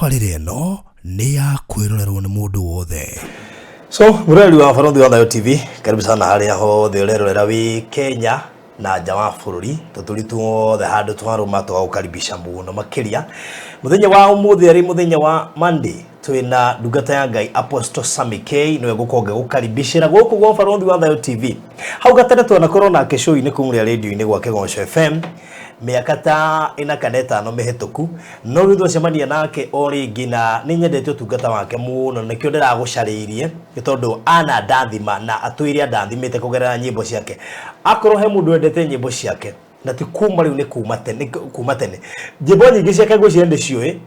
tabarĩra ĩno nĩ ya kwĩrorerwo nĩ mũndũ wothe. So, murali wa Farondi wa TV, karibu sana hali ya hothe urerorera wi Kenya na nja wa bũrũri. Tũtũritũ othe handũ twarũma tũgũkaribisha mũno makĩria. Mũthenya wa ũmũthĩ arĩ mũthenya wa Monday. Twina ndungata ya Ngai Apostle Sammy K niwe gukonge gukaribishira guku gwa Farondi wa TV. Hau gatene twanakorwo na kesho-inĩ kumũria radio-inĩ gwa Kigosho FM. Miaka ta ina kaneta no mihituku no rutho cemania nake ori ngina ni nyendete utungata wake muno nikio ndiragucariirie gitondu ana ndathima na atwire ndathimite kugerera nyimbo ciake akoro he mundu endete nyimbo ciake na ti kuma riu ni kuma tene nyimbo nyingi ciake ngwiciende ciui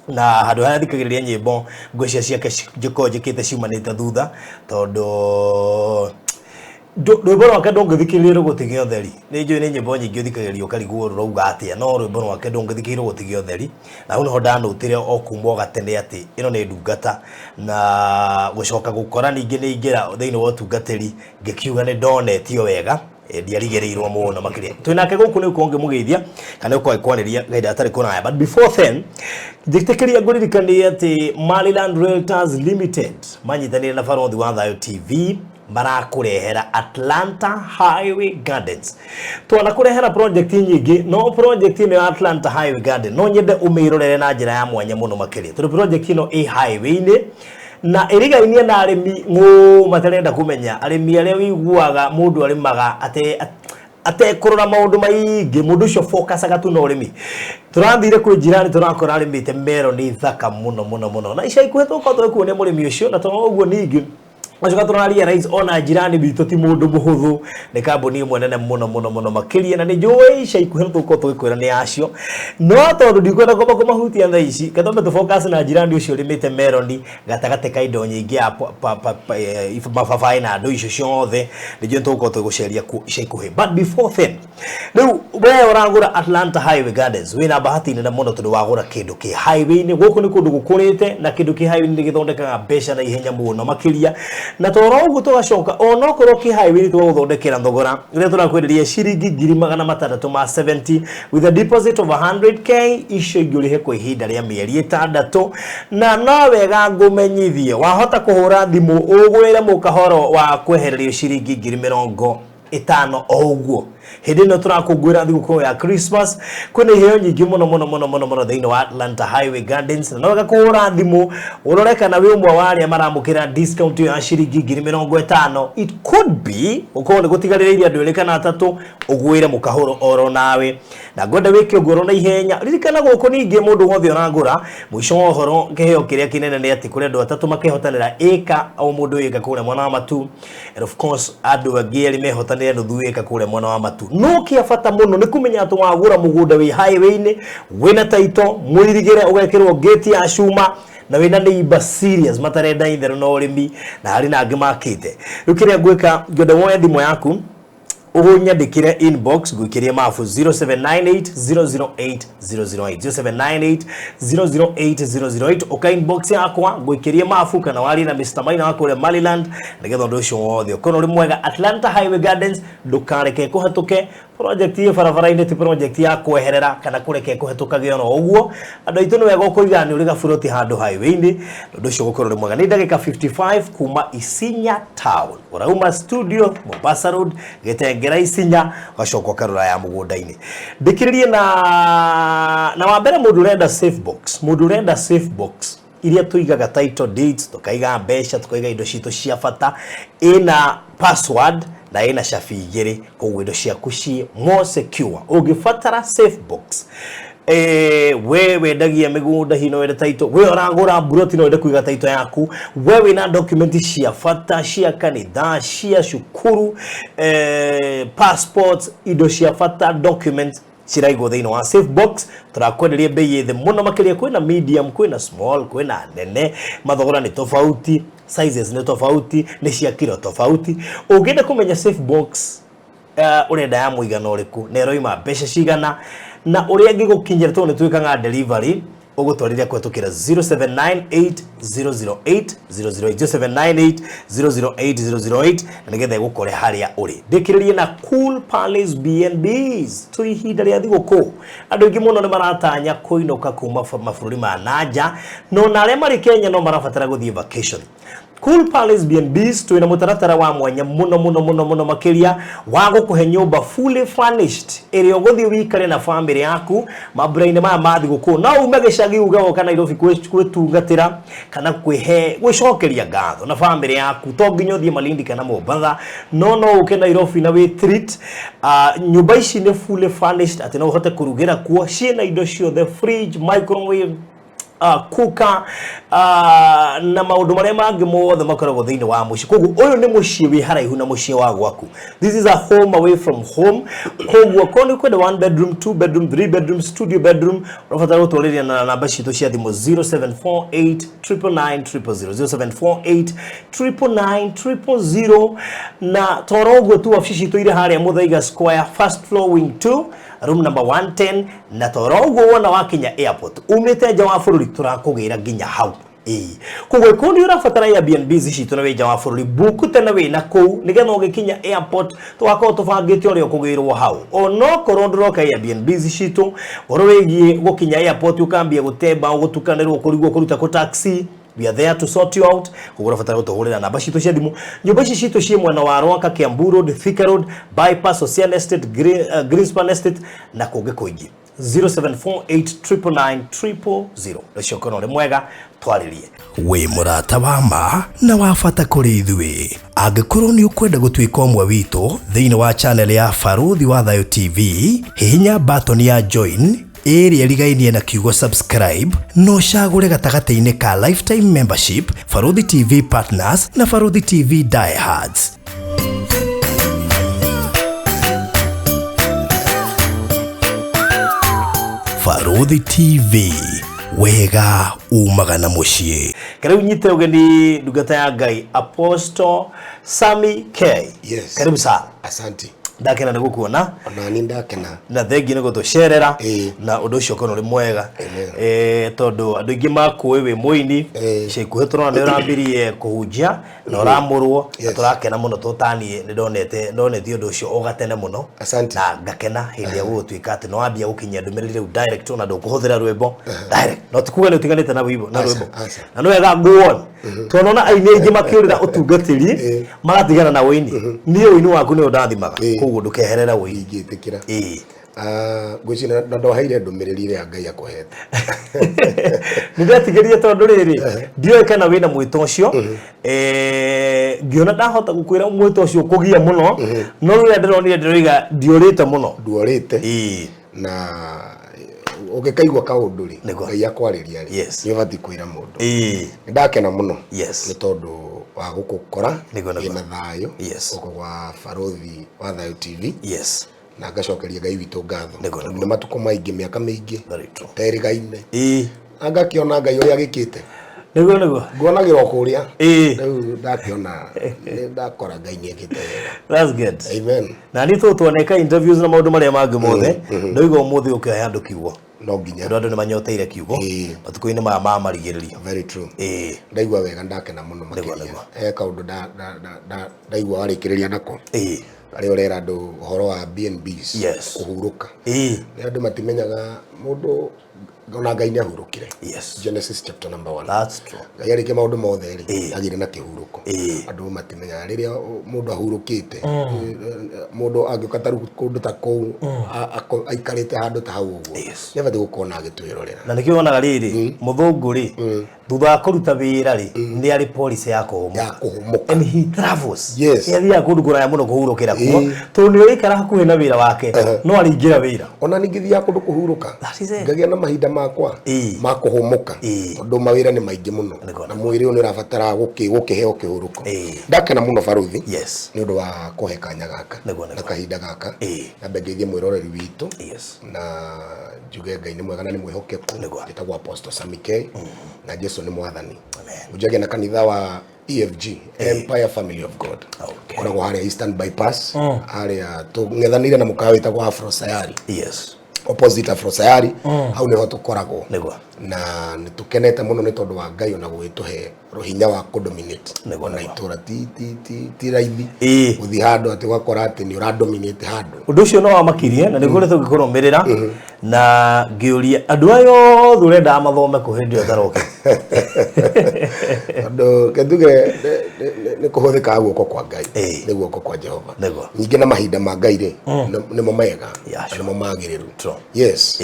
na handu haya thikagiriria nyimbo ngwicia ciake njiko njikite ciumanite thutha tondu rwimbo rwake ndũngĩthikĩrĩria gũtigia ũtheri nĩ njũĩ nĩ nyĩmbo nyingĩ ũthikagĩria ũkarigwo rũrauga atĩa no rwimbo rwake ndũngĩthikĩrĩria gũtigia ũtheri na hau nĩho ndanũtire o kuma o gatene atĩ ĩno nĩ ndungata na gũcoka gũkora ningĩ nĩ ingĩra thĩinĩ wa ũtungatĩri ngĩkiuga nĩ ndonetio wega ndiarigĩrĩirwo mũno makĩria twĩnake gũkũ nĩ ũkorwo ngĩmũgeithia kana ũkorwo kwanĩria gaida atarĩ kũraya but before then njĩtĩkĩria ngũririkanie atĩ Maryland Realtors Limited manyitanĩire na Farondi wa TV marakurehera Atlanta Highway Gardens twanakurehera project nyingi no project ino ya Atlanta Highway Garden no nyende umirorere na njira ya mwanya muno makiria tu project ino highway-ini na irigainie na arimi matarenda kumenya arimi aria wiguaga mundu arimaga ate kurora maundu maingi mundu cio focus agatu no urimi turathire kwi jirani turakora arimite mero ni thaka muno na ica ikuhetwo ko twekuone murimi ucio na tono uguo ningi Majuka tunaria rais ona jirani bitu ti mundu muhuthu ni kambuni mwenene muno makiria na ni njui ica ikuhe tuko tugikwira ni acio no tondu ndikwenda kuba kumahutia thaa ici gatombe tu focus na jirani ucio rimite meloni gatagate kaindo nyingi ya mababai na ndo icio ciothe ni njui tuko tuguceria ku ica ikuhe but before then riu we uragura Atlanta Highway Gardens wina bahati nene muno tondu wagura kindu ki highway ni guku ni kundu gukurite na kindu ki highway ni githondekaga mbeca na ihenya muno makiria na toro ugu tugacoka onokorwo ki highway tuguthondekera thogora ire turakwenderia ciringi 670 with a deposit of 100k icio ingurihe kwa ihinda ria mieri 6 na no wega ngumenyithie wahota kuhura thimu ugurire mukahoro wa kwehererio ciringi 50 oguo hindi no turakungwira thiguku ya Christmas kwina iheo nyingi muno thiini wa Atlanta Highway Gardens na wega kuhura thimu uroreka na wi umwe wa aria maramukira discount ya ciringi 50 it could be uko ni gutigarira andu eri kana atatu ugwire mukahoro oro nawe na ngwenda wiki ugoro na ihenya ririkana guku ningi mundu wothe uragura mwisho wa horo kiheo kiria kinene ni ati kuri andu atatu makihotanira eka au mundu eka kure mwana wa matu and of course andu angi eri mehotanira nuthu eka kure mwana wa matu no kiafata muno ni kumenya atu wagura mugunda wi highway-ini wina taito mwirigire ugekirwo gate ya shuma na wina neighbor serious matarenda itherũ no urimi na hari na angi makite rukiria gwika ngenda woya thimu yaku ugunyandikire inbox gwikiria mafu 0798008008 0798008008 uka inbox yakwa gwikiria mafu kana wali na Mr. Maina wako ule Maryland nigetha ndu ucio wothe kono ri mwega Atlanta Highway Gardens ndukareke kuhatuke project ye barabara-ini ti project ya kweherera kana kureke kuhetukagio no uguo andu aitu ni wega kuigani uri gafuroti handu highway-ini ndu ucio gukoro ri mwega ni ndagika 55 kuma Isinya town urauma studio Mombasa Road getengera Isinya gacoko karura ya mugunda-ini ndikiririe na wambere mundu renda safe box iria tuigaga title deeds tukaiga mbeca tukaiga indo citu cia bata ina password na ina shafi igiri koguo indo ciaku ci more secure ungibatara safe box we wendagia migunda hino wenda title we uragura buroti no wenda kuiga title yaku we wina document cia bata cia kanitha cia cukuru passports indo cia bata documents ciraigo thĩinĩ wa safe box turakwenderia bei yethe muno makiria kwina medium kwina small kwina nene mathogora ni tofauti sizes ni tofauti ni cia kilo tofauti ungenda kumenya safe box urenda ya muigana uriku nero ima mbeca cigana na uria ngigukinyira tu ni twikaga delivery ugutwarira kwetukira 0798008008 0798008008 na nigetha igukore haria uri ndikiririe na Cool Palace BNBs tu ihinda ria thiguku andu ingi muno ni maratanya kuinuka kuma mabũrũri ma nanja no na aria mari Kenya no marabatara guthie vacation. Cool Palace BNBs tuina mutaratara wa mwanya muno makiria wa gukuhe nyumba fully furnished area guthie wikare na family yaku maburaine ma mathiguku na ume gicagi uga kana Nairobi kwetungatira kana kwihe gwicokeria ngatho na family yaku to nginya thie Malindi kana Mombasa no uke Nairobi na we treat nyumba ici ni fully furnished ati no uhote kurugira kuo ciina indo ciothe fridge microwave kuka na maundu maria mangi mothe makoragwo thiini wa muci koguo uyu ni muci wi haraihu na muci wa gwaku. This is a home away from home koguo kono kwenda 1 bedroom 2 bedroom 3 bedroom studio bedroom unafatara gutwariria na namba citu cia thimu 0748999000 0748999000 na torogo tu ofisi tu ire haria Muthaiga Square first floor wing 2 room number 110 na torogo wona wakinya airport umite nja wa bururi turakugira nginya hau kugwe kundi urafatara ya BNBs citu na weja wa bururi buku tena we na kou nigetha ugikinya airport twako tubangite uri okugirwo hau ono korondroka ya BNBs citu oro wegie gukinya airport ukambia gutemba ugutukanirwo kurigwo kuruta ko taxi. We are there to sort you out. Kugura fatara gutohurira namba citu cia thimu nyumba ici citu cie mwena wa Rwaka Kiambu Road Thika Road Bypass Ocean Estate Greenspan Estate na kungi kuingi 0748999000 Lecio kono le mwega twaririe we murata wa ma na wafata kuri ithui angikorwo ni ukwenda gutwika omwe witu thiini wa channel ya Faruthi wa Thayo TV hihinya button ya join area rigainie na kiugo subscribe no shagure gatagate-ini ka lifetime membership Faruthi TV partners na Faruthi TV diehards. Faruthi TV wega umagana mucie karibu nyite ugeni ndugata ya Ngai Apostle Sammy K. Yes. Karibu sana. Asante. Ndakena nigukuona ona ni ndakena na thengi nigutucerera na undu ucio kono ri mwega tondu andu ingi makuwe we muini ciku turona ni urambirie kuhunjia na uramurwo na turakena muno tutanie ni ndonete undu ucio ugatene muno na ngakena hindi ya gutwika ati no ambia gukinyia ndumiriri direct na ndukuhuthira rwimbo direct no tikuga ni utiganite na rwimbo na no wega go tonona aini ingi makiurira utungatiri maratigana na wini ni wini waku ni undathimaga koguo ndukeherera wigitikira gwicina na ndohaire ndumiriri ya Ngai akohete ndigatigeria tondu riri ndio kana wina mwito ucio ngiona ndahota gukwira mwito ucio kugia muno no rira ndironire ndiroiga ndiorite muno duorite na ugikaigwa kaundu ri Ngai akwariria ri ni ubati kwira mundu ndakena muno ni tondu wa gukukora ina thayo uko kwa Faruthi wa Thayo TV na ngacokeria Ngai witu ngatho ni matuko maingi miaka mingi terigaine angakiona Ngai uria gikite niguo nguonagirwo kuria riu ndakiona ndakora Ngai ni ekite that's good amen na ni tuoneka interviews na maundu maria mangi mothe ndoiga umuthi ukihe andu kiugo no nginya andu ni manyoteire kiugo matuko-ini ma marigiriria very true ndaigua wega ndakena muno makiria kaundu ndaigua warikiriria nako ari orera andu horo wa BNBs kuhuruka ni andu matimenyaga mundu ngona Ngai ni ahurukire Genesis chapter number 1 that's true Ngai arike maundu mothe ri agire na kihuruko andu matimenyaga riria mundu ahurukite mundu angikataru kundu ta kou aikarite handu ta hau uguo ni abati gukona agitwirorera na nikio onaga riri muthungu ri thutha kuruta wira ri ni ari police ya kuhumuka and he travels yathia kundu kuraya muno kuhurukira kuo tondu ni ikara hakuhi na wira wake no aringira wira ona ningithia kundu kuhuruka ngagia na mahinda makwa makuhumuka tondu mawira ni maingi muno na mwiri ni urabatara gukiheo kihuruko ndakena muno Faruthi ni undu wa kuhe kanya gaka na kahinda gaka na bengeithie mwiroreri witu na njuge Ngai ni mwega na ni mwihokeku njitagwo Apostle Sammy K na Jesu ni mwathani ujage na kanitha wa EFG Empire Family of God koragwo haria Eastern Bypass haria tung'ethanire na mukawa witagwo Afro Sayari opposite Afro Sayari au niho tukoragwo na nitukenete muno ni tondu wa Ngai ona gwituhe rohinya wa kudominate na itura ti raithi uthi handu ati wakora ati ni uradominate handu undu ucio no wamakirie na niguo tungikurumirira na ngiuria andu ayo thurenda amathome kuhindio taroke andu ketuge ni kuhuthika guoko kwa Ngai ni guoko kwa Jehova nyingi na mahinda ma Ngai ri ni mo mega ni mo magiriru yes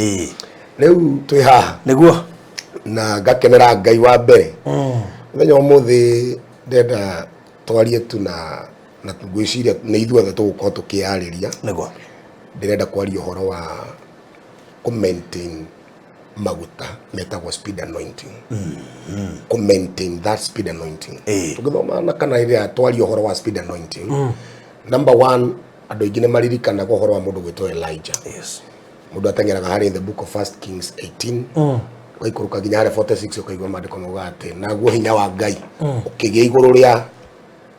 riu twi haha niguo na gakenera Ngai wa mbere menya umuthi ndenda twarie tu na tugwiciria ni ithuothe tugukorwo tukiariria niguo ndirenda kwaria uhoro wa commenting Maguta metagwo speed anointing commenting that speed anointing tugithoma na kana iria twaria uhoro wa speed anointing number 1 andu ingine maririkana kwa uhoro wa mundu gwitwo Elijah mundu atengeraga hari in the book of 1 Kings 18 waikuruka ginya hari 46 ukaigwa mandiko mugate naguo hinya wa Ngai ukigia iguru ria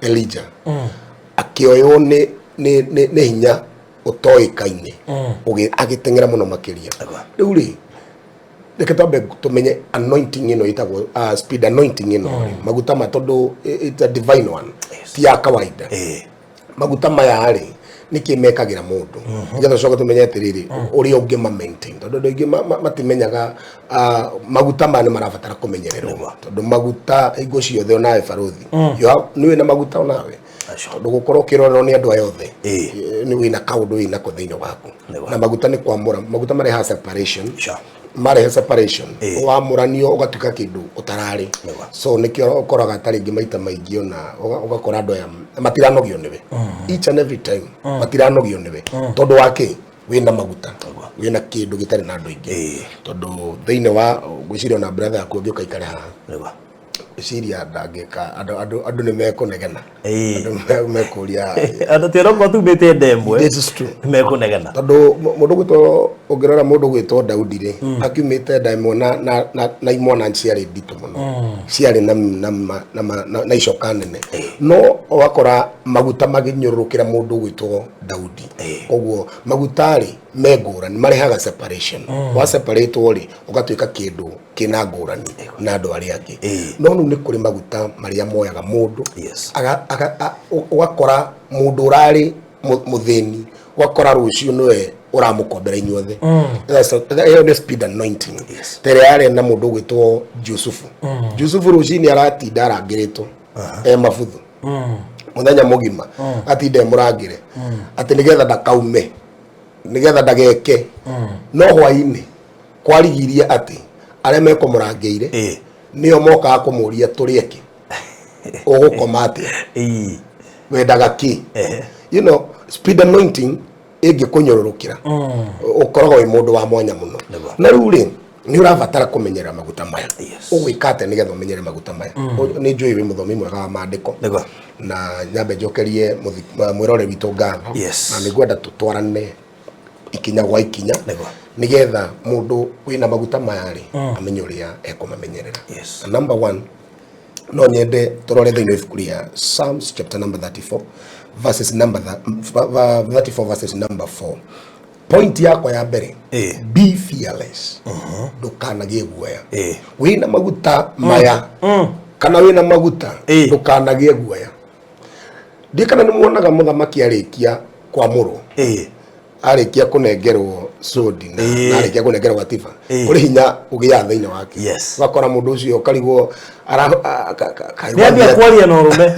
Elijah akioyo ni hinya utoikaine agitengera muno makiria riu ri reke twambe tumenye anointing ino itagwo speed anointing ino maguta matondu it's a divine one ti ya kawaida maguta maya ri nikimekagira mundu ngetho coka tumenye atiriri uri ungi ma maintain tondu ndoingi matimenyaga maguta mani marabatara kumenyererwo tondu maguta ingo ciothe onawe baruthi niwe na maguta onawe tondu gukorwo kirorwo ni andu ayothe ni wina kaundu wina ko thiini waku na maguta ni kwamura maguta mareha separation marehe separation wamuranio ugatuika kindu utarari so nikio ukoraga taringi maita maingi ona ugakora andu aya matiranogio niwe each and every time matiranogio niwe tondu wake wina maguta wina kindu gitari na andu ingi tondu thiini wa gwiciria na brother yaku ngioka ikare haha Siria ndangika andu ni mekunegena andu mekuria andu tiro ko tumite ndembwe this is true mekunegena tondu mundu gwitwo ungirora mundu gwitwo Daudi ri akiumite ndaimo na imwana ciari ndito muno ciari na icoka nene no wakora maguta maginyurukira mundu gwitwo Daudi koguo maguta ri megurani marehaga separation wa separate ri ugatuika kindu kina ngurani na andu aria angi no nu ni kuri maguta maria moyaga mundu wakora mundu urari muthini wakora rucio niwe uramukombera inyuothe iyo ni speed anointing tere ari na mundu gwitwo Jusufu rucini aratinda arangiritwo mabuthu muthenya mugima atinde murangire ati nigetha ndakaume nigetha ndageke no hwaini kwarigiria ati aria mekumurangire nio moka kumuria turieki ugukoma ati wendaga ki you know speed anointing ingikunyururukira ukoragwo wi mundu wa mwanya muno na riu ri ni urabatara kumenyera maguta maya ugwikate nigetha umenyere maguta maya ni njui wi muthomi mwega wa maandiko na nyambe njokerie mwirore witu ngatho na nigwenda tutwarane ikinya gwa ikinya nigetha mundu wina maguta maya ri amenye uria ekumamenyerera number 1 no nyende turore thiini ibuku ria Psalms chapter number 34 verses number 34 verses number 4 point yako ya mbere be fearless ndukanagie guoya wina maguta maya kana wina maguta ndukanagie guoya ndikana ni muonaga muthamaki arikia kwa muru arikia kunengerwo sodi na arikia kunengerwo gatiba kuri hinya ugia thiini wake wakora mundu ucio karigwo niambia kwaria na urume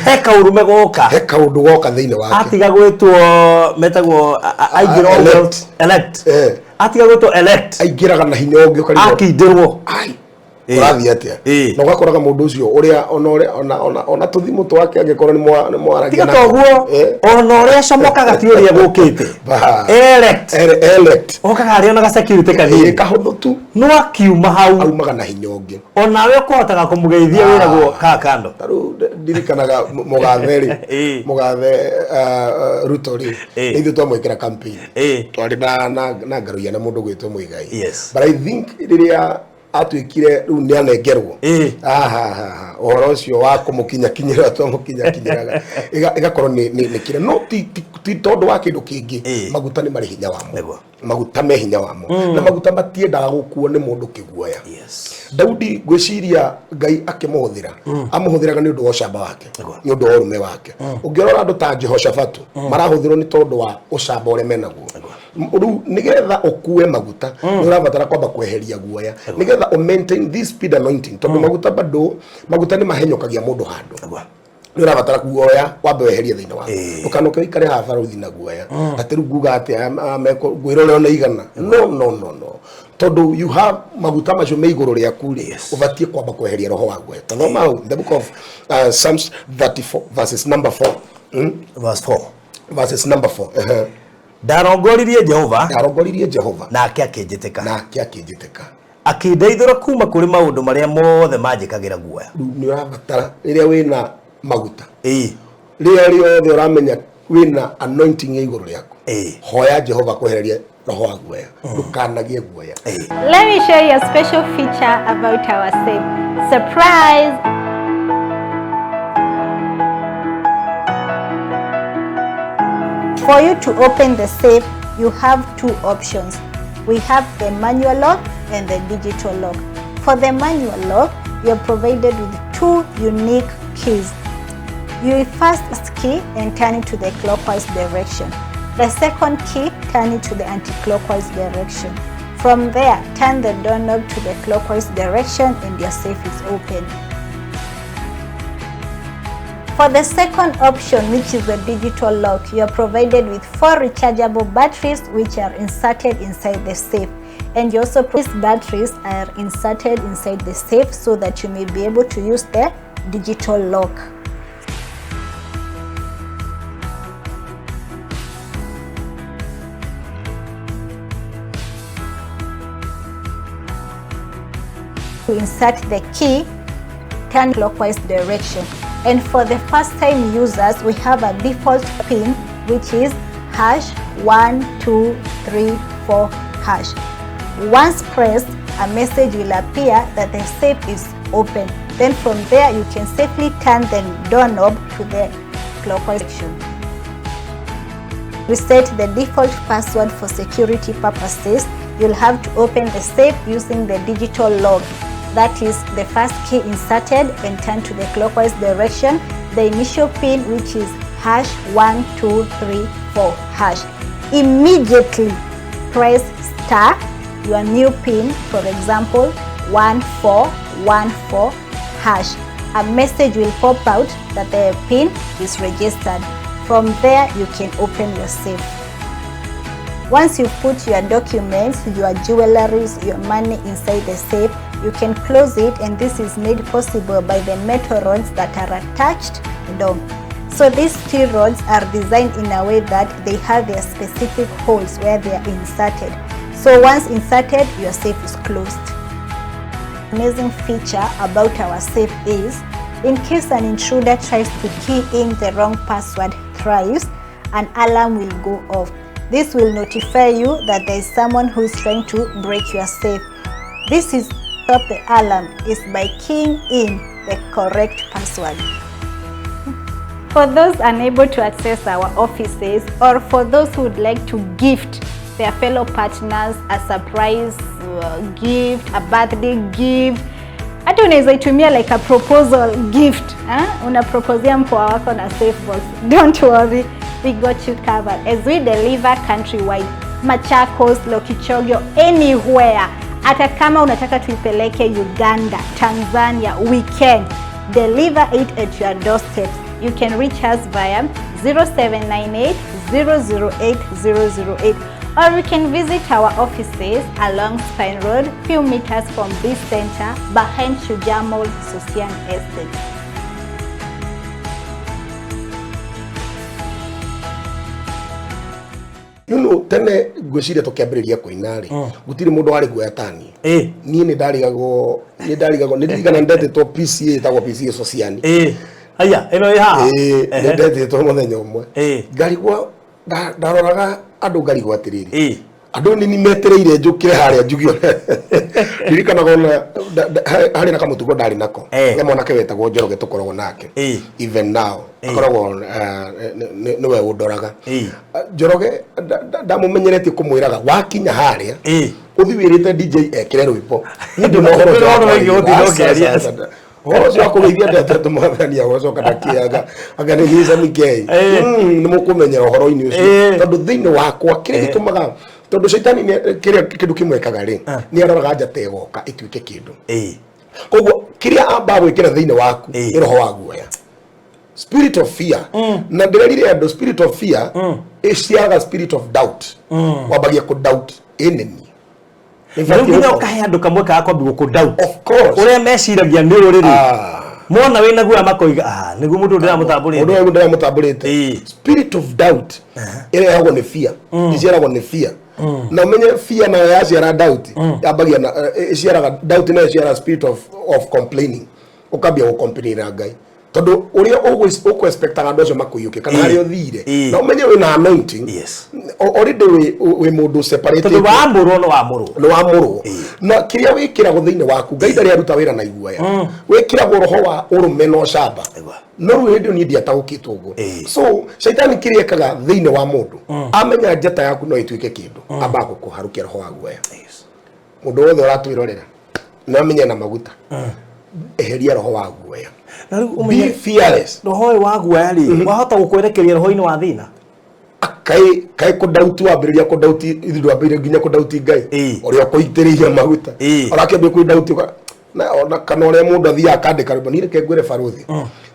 heka urume heka undu goka thiini wake atiga gwitwo metagwo aingira elect atiga gwitwo elect aingiraga na hinya ungi ukarigwo akindirwo urathi atia no gakoraga mundu ucio uria ona tuthimu twake angikorwo ni mwaragia na toguo ona uria comokaga ti uria gukite elect okaga ari ona ga security kathiri kahuthu tu no akiuma hau aumaga na hinya ungi ona we kuhotaga kumugeithia wiragwo ka kando taru ndirikanaga mugathe Ruto ri ithu twamwikira campaign twari na ngaruia na mundu gwitwo Muigai but I think riria atwikire riu ni anengerwo ohoro cio wa kumukinya kinyira to mukinya kinyiraga igakorwo ni kire no ti tondu wa kindu kingi maguta ni mari hinya wamo maguta me hinya wamo na maguta matiendaga gukuo ni mundu kiguoya Daudi gwiciria Ngai akimuhuthira amuhuthiraga ni undu wa ucamba wake ni undu wa urume wake ungirora andu ta Jehoshafatu marahuthirwo ni tondu wa ucamba ure menaguo riu nigetha ukue maguta ni urabatara kwamba kweheria guoya nigetha u maintain this speed anointing tondu maguta ni mahenyokagia mundu handu ni urabatara kuoya wambe weherie thiina wako ukanuke ikare ha baruthi na guoya atiru nguga ati gwirore na igana no tondu you have maguta macio me iguru riaku ubatie kwamba kweheria roho wa guoya tondu the book of Psalms 34 verses number 4 verses number 4 Darongoririe Jehova nake akinjiteka akindeithura kuma kuri maundu maria mothe manjikagira guoya ni urabatara riria wina maguta riria riothe uramenya wina anointing ya iguru riaku hoya Jehova kwehereria roho wa guoya ndukanagie guoya. Let me show you a special feature about our safe. Surprise! For you to open the safe, you have two options. We have the manual lock and the digital lock. For the manual lock, you are provided with two unique keys. You first key and turn it to the clockwise direction. The second key, turn it to the anti-clockwise direction. From there, turn the doorknob to the clockwise direction and your safe is open. For the second option, which is the digital lock, you are provided with 4 rechargeable batteries which are inserted inside the safe. And you also, these batteries are inserted inside the safe so that you may be able to use the digital lock. To insert the key, turn clockwise direction. And for the first time users, we have a default pin which is #1234#. Once pressed, a message will appear that the safe is open. Then from there, you can safely turn the doorknob to the clockwise direction. Reset the default password for security purposes. You'll have to open the safe using the digital lock. That is the first key inserted and turn to the clockwise direction. The initial pin, which is #1234#. Immediately press star your new pin, for example 1414#. A message will pop out that the pin is registered. From there, you can open your safe. Once you put your documents, your jewelry, your money inside the safe, you can close it, and this is made possible by the metal rods that are attached down. So these steel rods are designed in a way that they have their specific holes where they are inserted. So once inserted, your safe is closed. Amazing feature about our safe is, in case an intruder tries to key in the wrong password thrice, an alarm will go off. This will notify you that there is someone who is trying to break your safe. This is stop the alarm is by keying in the correct password. For those unable to access our offices, or for those who would like to gift their fellow partners a surprise gift, a birthday gift, hata unaweza itumia like a proposal gift, unaproposia mpoa wako na safe box. Don't worry, we got you covered as we deliver countrywide. Machakos, Lokichogyo, anywhere. Hata kama unataka tuipeleke Uganda, Tanzania, we can deliver it at your doorstep. You can reach us via 0798 008 008, or you can visit our offices along Spine Road, few meters from this center behind Shujaa Mall, Sosian Estate. Tene gwiciria tukiambiriria kuinari gutiri mundu wari guoya tani ni ndarigagwo ndirigana ndetetwo PCA tagwo PCA Sosiani aya eno iha ndetetwo muthenya umwe ngarigwo ndaroraga andu ngarigwo atiriri Andu ni metereire njukire haria njugio ndirikana gona hari na kamutugo ndari nako ne mwana ke wetagwo Njoroge tukoragwo nake even now akoragwo niwe undoraga Njoroge ndamumenyerete kumwiraga wakinya haria uthi wirite DJ ekire rwimbo ndio no horo wengi uthirokeria ozo akogeithia ndatatu mwathania wocoka ndakiaga agane hiza mikei ni mukumenya horo-ini ucio tondu thiini wakwa kire gitumaga tondu shaitani kiria kindu kimwekaga ri ni aroraga njata igoka ituike kindu koguo kiria amba gwikira thiini waku ni roho wa guoya spirit of fear na ndirerire andu spirit of fear iciaga spirit of doubt wabagia ku doubt enemy Ndio ukahe andu kamwe ka kwambia ku doubt of course ure meciragia ni uriri mona wina guya makoiga niguo mundu ndiramutamburite spirit of doubt ire yago ni fear iciarago ni fear na umenye fear na yaciara doubt yabagia na iciaraga doubt na iciara spirit of complaining ukambia gukomplainira Ngai tondu uria ugu expectaga andu acio makuyuke kana hari uthire na umenye wina anointing already we mundu separated tondu wa muru no wa muru na kiria wikira go thiini waku Ngai ndari aruta wira na iguoya wikira go roho wa urume no shamba no hindi ni ndia tagukitwo go so shaitani kiria kaga thiini wa mundu amenya njata yaku no ituike kindu amba gukuharukia roho wa guoya mundu wothe uratwirorera na amenya na maguta eheria roho wa guoya be fearless roho wa guoya ri wahota gukwerekeria roho-ini wa thina kai ko doubt wambiriria ko doubt ithu wambiriria nginya ko doubt Ngai uri okoitiriria maguta orakembe ku doubt na ona kana ore mundu athia akandika rwimbo ni reke ngwire baruthi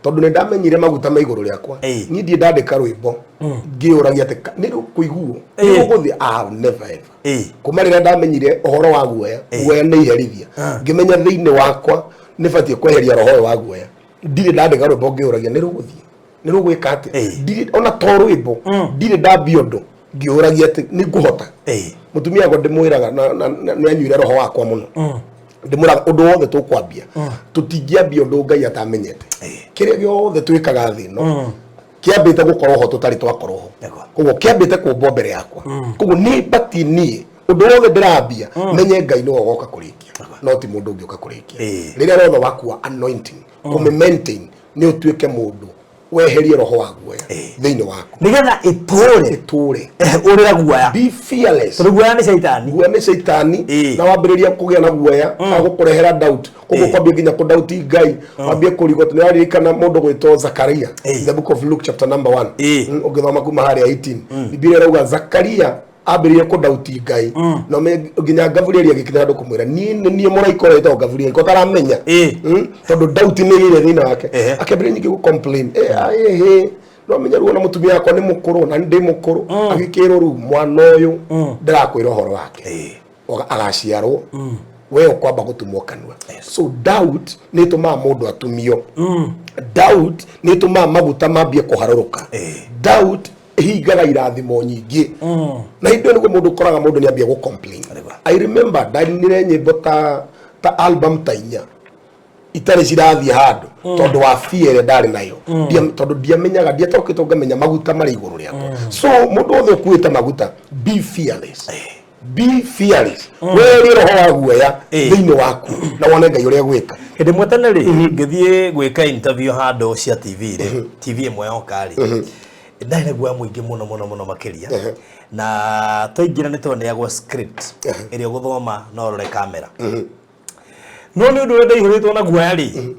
tondu ni ndamenyire maguta ma iguru riakwa ni ndie ndandika rwimbo ngiuragia ati ni kuiguo ni guguthi never ever kumarira ndamenyire uhoro wa guoya ni iherithia ngimenya thiini wakwa ni batie kweheria roho wa guoya ndire ndandika rwimbo ngiuragia ni ruguthi ni rugwika ati ndire ona to rwimbo ndire ndambia undu ngiuragia ati ni nguhota mutumia ngo ndimwiraga na anyuire roho wakwa muno ndimuraga undu wothe tukwambia tutingiambia undu Ngai atamenyete kiria giothe twikaga thi no kiambite gukorwo ho tutari twakorwo ho koguo kiambite kumbo mbere yakwa koguo ni bati ni undu wothe ndirambia menye Ngai no goka kurikia no ti mundu ungi uka kurikia riria rothe wakua anointing kume maintain ni utuike mundu weherie roho wa guoya thiini waku nigetha iture urira guoya be fearless guoya ni shaitani na wambiriria kugia na guoya agukurehera doubt koguo kwambia nginya ku doubt Ngai wambia kurigotwo ni aririkana mundu gwitwo Zakaria the book of Luke chapter number 1 ugithoma kuma haria 18 Biblia irauga Zakaria ambiririe ku doubt Ngai no nginya Gabriel agikinya andu kumwira ni muraiko reto Gabriel ko taramenya tondu doubt ni ile thiini wake akambiririe nyingi gu complain no menya ruo na mutumia yakwa ni mukuru na ndi mukuru agikirwo ru mwana uyu ndirakwira horo wake agaciarwo we ukwamba gutumwo kanwa so doubt ni tuma mundu atumio doubt ni tuma maguta mambie kuharuruka doubt higaga irathimo nyingi na indo niguo mundu koraga mundu ni ambia gu complain I remember ndarinire nyimbo ta album tainya itari cirathi handu tondu wa fear ndari nayo tondu ndiamenyaga ndiatokito ngamenya maguta mari iguru riakwa so mundu wothe ukuite maguta be fearless we roho wa guoya thiini waku na wone Ngai uria gwika hindi mwetane ri ngithie gwika interview handu cia TV imwe yokari ndari guoya muingi muno makiria na toingira ni tuneagwo script iria guthoma no rore kamera no ni undu wenda ihuritwo na guoya ri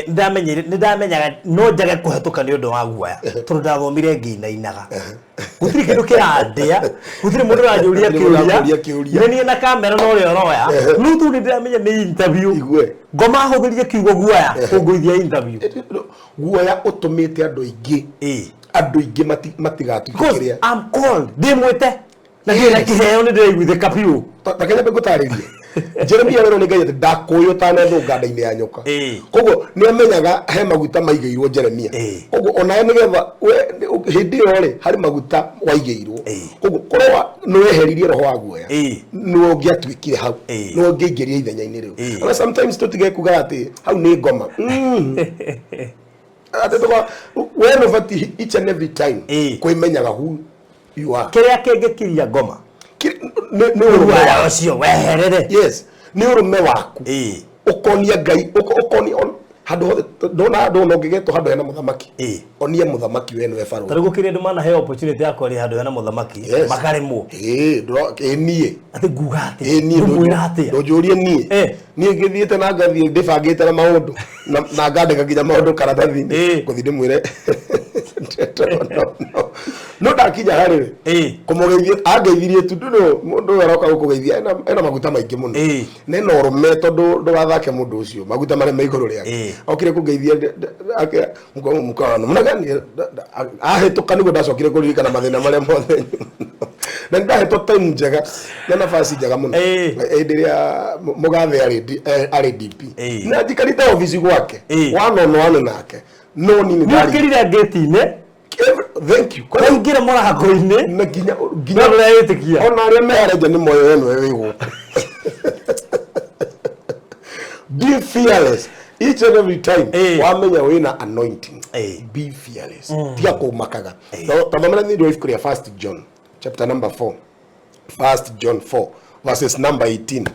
ndamenyaga no njage kuhetuka ni undu wa guoya tondu ndathomire nginainaga gutiri kindu kirandia gutiri mundu ranjuria kiuria ni na kamera no rio roya no tu ni ndamenya ni interview ngoma huthirie Kiugo guoya unguithia interview guoya utumite andu ingi matigatuike kiria I'm called ndimwite na ngira kiheo ni ndiraiguithika piu takenya begutaririe Jeremia wero ni Ngai ndakuyo tane thunga ndaini ya nyoka koguo ni amenyaga he maguta maigeirwo Jeremia koguo ona nigetha hindi ore hari maguta waigeirwo koguo korwa no weheririe roho wa guoya no ngiatwikire hau no ngiingiria ithenya-ini riu ona sometimes tutigekuga ati hau ni ngoma ati tokwa we no fati each and every time kuimenyaga hu you are kiria kingikiria ngoma ni urume ucio weherere yes ni urume waku ukonia ngai ukonia handu ndona ngigeto handu hena muthamaki onia muthamaki we nwe baro tarigo kire ndumana he opportunity yako ri handu hena muthamaki makaremwo nie ati ngugate nie ndojurie nie ngithiete na ngathie ndibangite na maundu na ngandika nginya maundu karatathi kuthi ndimwire no ndakinya harire kumugeithia angeithirie tu ndu mundu aroka gukugeithia ena maguta maingi muno nena urume tondu ndugathake mundu ucio maguta mare maiguru ria okire kugeithia ake mukano munagani ahituka nigo ndacokire kuririkana mathina mare mothe na ndaheto time njega na nafasi njega muno endiria mugathe ari DP na jikarita office gwake wanono nake no nini ndari kirira gate-ine thank you kwa ngira mora hakoine na ginya na yetikia ona aria mehereje ni moyo wenu wigo be fearless each and every time wamenya wina anointing be fearless tia kumakaga tamamana ni ndio ifukuria 1 John chapter number 4 1 John 4 verses number 18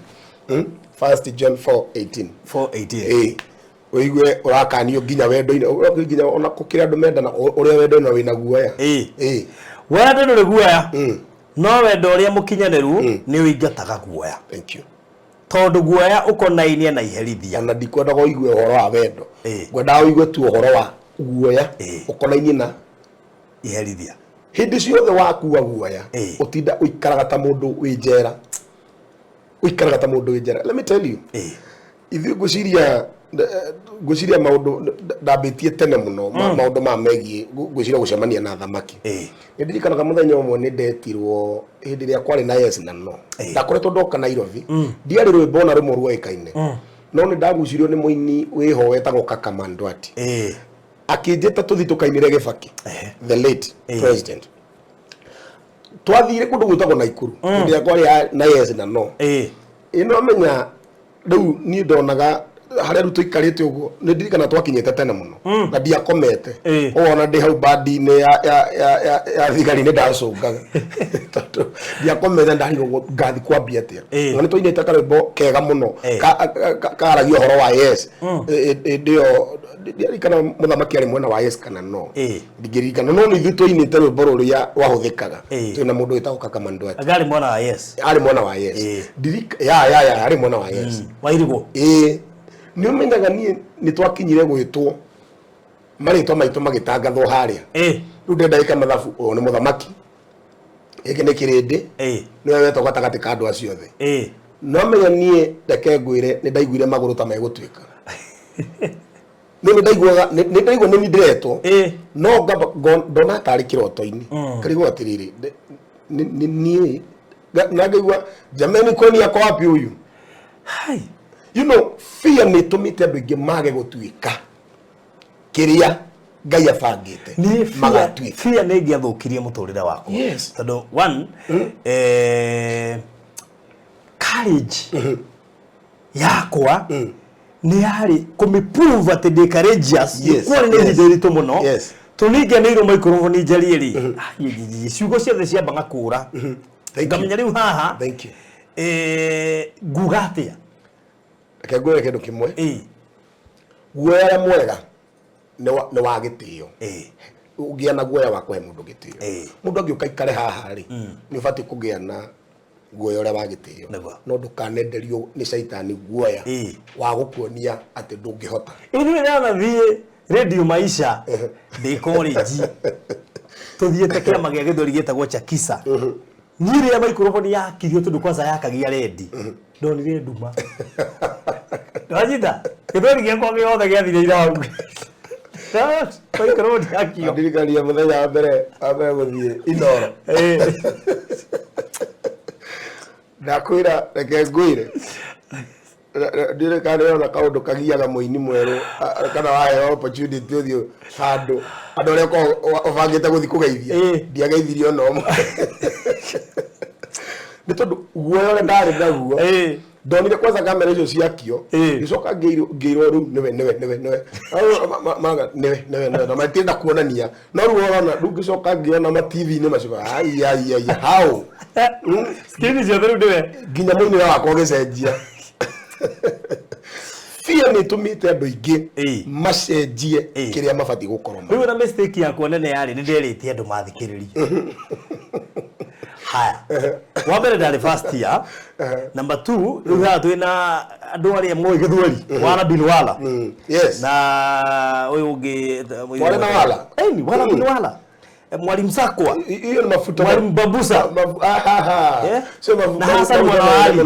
1 John 4:18 oigwe urakanio ginya wendo-ine ginya ona kukira andu mendana uria wendo na wina guoya wendo nduri guoya no wendo uria mukinyaniru ni uingataga guoya thank you tondu guoya ukonainie na iherithia na ndikwenda kuigwe uhoro wa wendo ngwenda uigwe tu uhoro wa guoya ukonainie na iherithia hindi ciothe wakuwa guoya utinda uikaraga ta mundu wi njera let me tell you ithu guciria maundu ndabitie tene muno maundu ma megie guciria gucemania na thamaki ndirikanaga muthenya umwe ni ndetirwo hindi ria kwari na yes na no ndakoretwo ndoka Nairobi ndiari rwimbo na rumwe ruoikaine no ni ndagucirio ni muini wiho wetagwo Kakamandwati akinjeta tuthitukainire Gibaki the late president twathire kundu gwitagwo Naikuru hindi ria kwari na yes na no ino menya riu ni ndonaga haria ruto ikarite uguo ni ndirikana twakinyete tene muno na ndiakomete ona ndi hau bandi-ine ya thigari ni ndacungaga ndiakomete ndarigo ngathi kwambia atia na ni twainite karwimbo kega muno karagia uhoro wa yes ndio ndirikana muthamaki ari mwena wa yes kana no ndigirikana no ni ithu twainite rwimbo ruria wahuthikaga twina mundu witagwo Kakamandwati agari mwena wa yes ari mwena wa yes ya ari mwena wa yes wairigo ni umenyaga ni twakinyire gwitwo maritwa maitu magitangathwo haria riu ndendagika mathabu o ni muthamaki iki ni kirindi ni wetwo gatagati ka andu acio othe no menya nie ndeke ngwire ni ndaiguire maguru ta megutwika ni ndaigua ni ndiretwo no ndona tari kiroto-ini karigo atiriri ni na ngaigua jameni kwani yako wapi huyu hai you know fear ni tumite andu ingi mage gutwika kiria ngai abangite ni fear ni ngiathukirie muturire wako tondu one courage yakwa ni hari kumiprove at the courageous kwa ni ndiritu muno tuninge ni ru microphone njarieri ciugo ciothe cia banga kura ngamenya riu haha thank you gugatia akagwira kindu kimwe guoya mwega ni wa gitio ugia na guoya wa kuhe mundu gitio mundu angi ukaikare haha ri ni ubati kugia na guoya ura wa gitio no ndukanenderio ni shaitani guoya wa gukuonia ati ndungihota ini na thie radio maisha de college tuthiete kiama gia githori gitagwo Chakisa nyire ya microphone ya kirio tundu kwanza yakagia ready ndonire nduma Rajida kidori gia kwa giothe gia thire ira microphone ya kio ndirikani ya muthenya mbere guthie inoro ndakwira reke ngwire ndirikani ona kaundu kagiaga muini mweru kana wahe opportunity uthio handu andu aria ko ubangite guthi kugeithia ndiageithirio no ni tondu guoya ore ndari naguo ndonire kwanza kamera icio ciakio gicoka ngeirwo ru newe na matinda kuonania no ru ona ru gicoka ngiona ma TV ni macoka ai how skini cio ru newe nginya mwini wakwa gicenjia fia ni tumite andu ingi macenjie kiria mabati gukorwo riu na mistake yakwa nene yari ni nderite andu mathikiririe haya wabere ndari first year number 2 riu twina andu aria moy githweri wala bin wala yes na uyu ungi wala na wala ni wala bin wala mwalimu Sakwa hiyo ni mafuta mwalimu Babusa so mafuta na Hassan Mwanawali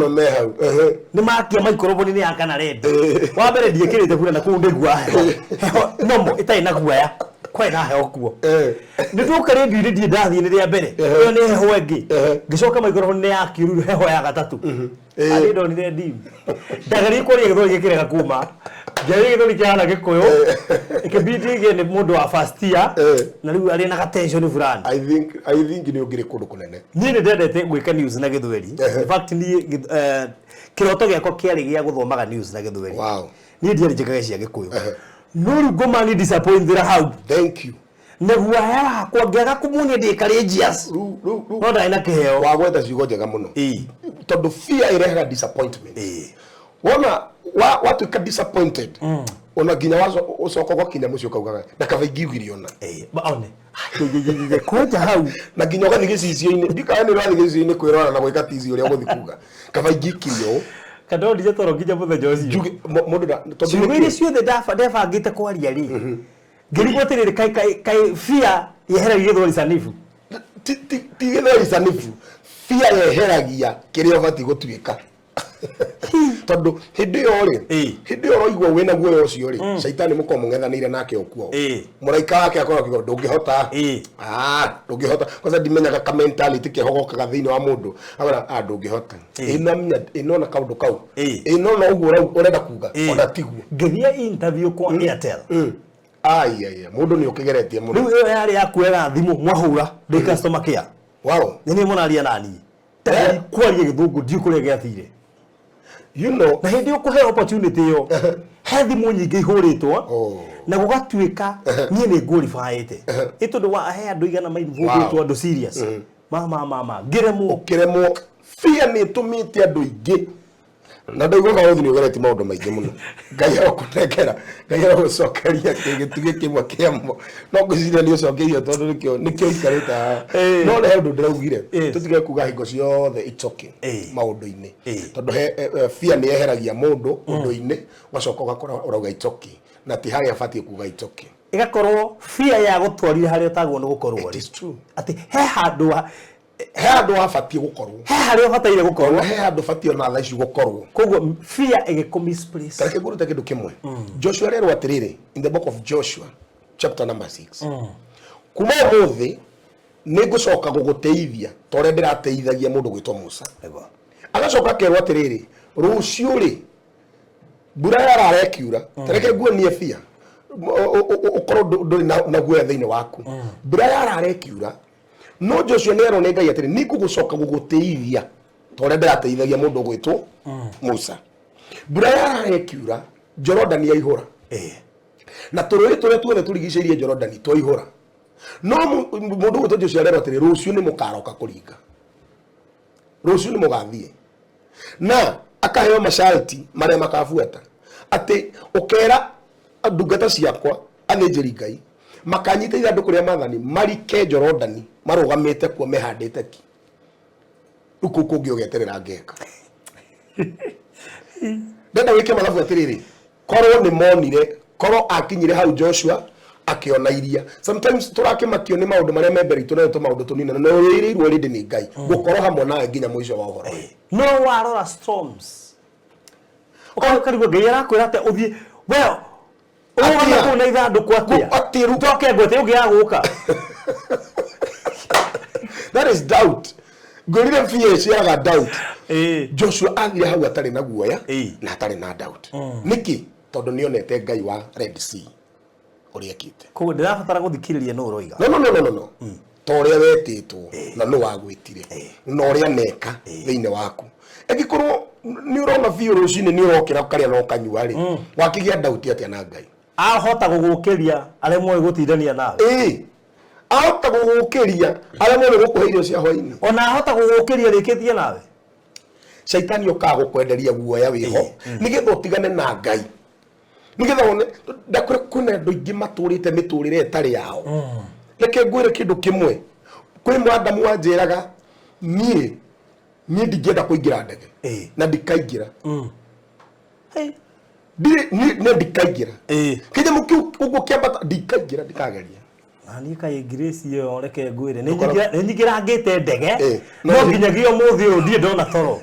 ni makia microphone ni yakana red wabere ndiekirite kura na kundegwa nomo itai na guaya kwa na heho kuo nituka redio iri ndi ndathi ni ria mbere iyo ni heho engi gicoka microphone ni yakiru heho ya gatatu ali ndonire ndim ndagari kuria githori gikirega kuma Gari githori kiana gikuyu ikibidi ge ni mundu wa first year na riu ari na tension fulani I think ni ugire kundu kunene ni ndendete gwika news na githweri in fact ni kiroto giako kiari gia guthomaga news na githweri wow ni ndiari njikaga cia gikuyu no rugoma ni disappointed how thank you negwa ya kwa ngiaga kumunia ndi courageous no ndai na kiheo wa gwetha ciugo njega muno tondu fear irehaga disappointment wona watu ka disappointed ona ginya wazo ucoka gokinya mucio kaugaga na kabaingi ugiriona baone koja hau na ginya ga nigicicio-ini ndikana ni rani gicicio-ini kwirora na gwika tizi uria guthikuga kabaingi kirio kado ndije toro ginya muthenya ucio mundu da tondu ni ciothe ndabangite kwaria ri ngirigwotirire kai fear yeheragia githori sanifu ti githori sanifu fear yeheragia kiria bati gutuika tondu hindi yo roigwo wina guoyo ucio ri shaitani muko mungethanire nake okuo muraika wake akora kigo ndungihota ndungihota kwanza ndimenyaga ka mentality kihogokaga thiini wa mundu agora ndungihota inona kaundu kau inona uguo urenda kuga ona tiguo ngithia interview kwa Airtel ai mundu ni ukigeretie mundu riu iyo yari yakuega thimu mwahura ndi customer care wow ni munaria nani kwaria githungu ndi kuria giathire you know na hindi ukuhe opportunity yo he thimu nyingi ihuritwo na gugatuika nie ni glorified ito ndo wa he andu igana maivutwo andu serious mama ngiremwo fear ni tumite andu ingi na ndauga ka uthini ugereti maundu maingi muno ngai akutegera ngai agucokeria gituge kimwe kiamo no ngiciria ni ucokerio tondu nikio ikarita no le undu ndiraugire tutige kuga hingo ciothe icoke maundu-ini tondu fear ni yeheragia mundu undu-ini wacoka ugakora urauga icoke na ti haria abatie kuga icoke igakorwo fear ya gutwarire haria utagwo ni gukorwo it is true ati he handu abatie gukorwo he haria ubataire gukorwo he handu abatie na thaa ici gukorwo koguo fear igikumisplace tareke nguruta kindu kimwe Joshua rero atiriri in the book of Joshua chapter number 6 kuma muthi ningucoka guguteithia tore ndirateithagia mundu gwitwa Musa agacoka kerwa atiriri rucio ri mbura yararekiura tareke nguonie fear ukorwo nduri na guoya thiini waku mbura yararekiura no Joshua nero ne ngai atiri nigugucoka guguteithia tore ndirateithagia mundu gwitwo Musa mbura yararekiura Jordan yaihura na tururi turia tuothe turigiceirie Jordan twaihura no mundu gwitwo Joshua rero atiri rucio ni mukaroka kuringa rucio ni mugathie na akaheo masharti maria makafuata ati ukera ndungata ciakwa athinjiri ngai makanyita ithanduku ria mathani marike Jordan marugamite kuo mehandite ki ruku kungi ugeterera ngeka ndenda wike mathabu atiriri korwo ni monire korwo akinyire hau Joshua akiona iria sometimes turakimakio ni maundu maria membere itu na maundu tunina na wirirwo rindi ni ngai gukorwo hamwe nawe nginya mwisho wa uhoro no warora storms karibu ngai arakwira ate uthie well uga ko na ithanduku atia atiru toke ngote ugia guka that is doubt gorire fear ciaga doubt Joshua athire hau atari na guoya na atari na doubt niki tondu nionete ngai wa Red Sea uriekite ko ndirabatara guthikiriria no uroiga no toria wetitwo na no wagwitire no ria neka thiine waku egikorwo ni urona biũ rũcinĩ ni urokira ukaria no kanyua ri wakigia dauti atia na Ngai ahota gugukiria aremwe gutindania nawe ahota gugukiria aremwe gukuhe irio cia hwaini ona ahota gugukiria rikitie nawe shaitani okaga kwenderia guoya wiho nigetha utigane na Ngai nigetha one ndakure kuna ndo ingi maturite miturire etari yao reke ngwire kindu kimwe kwi mwandamu wanjiraga nie ndigenda kuingira ndege na ndikaingira ndikaingira kije mukiu ugo kiambata ndikaingira ndikageria ani kai grace yo reke ngwire ninyigira ngite ndege no nginyagio muthi uyu ndie ndona toro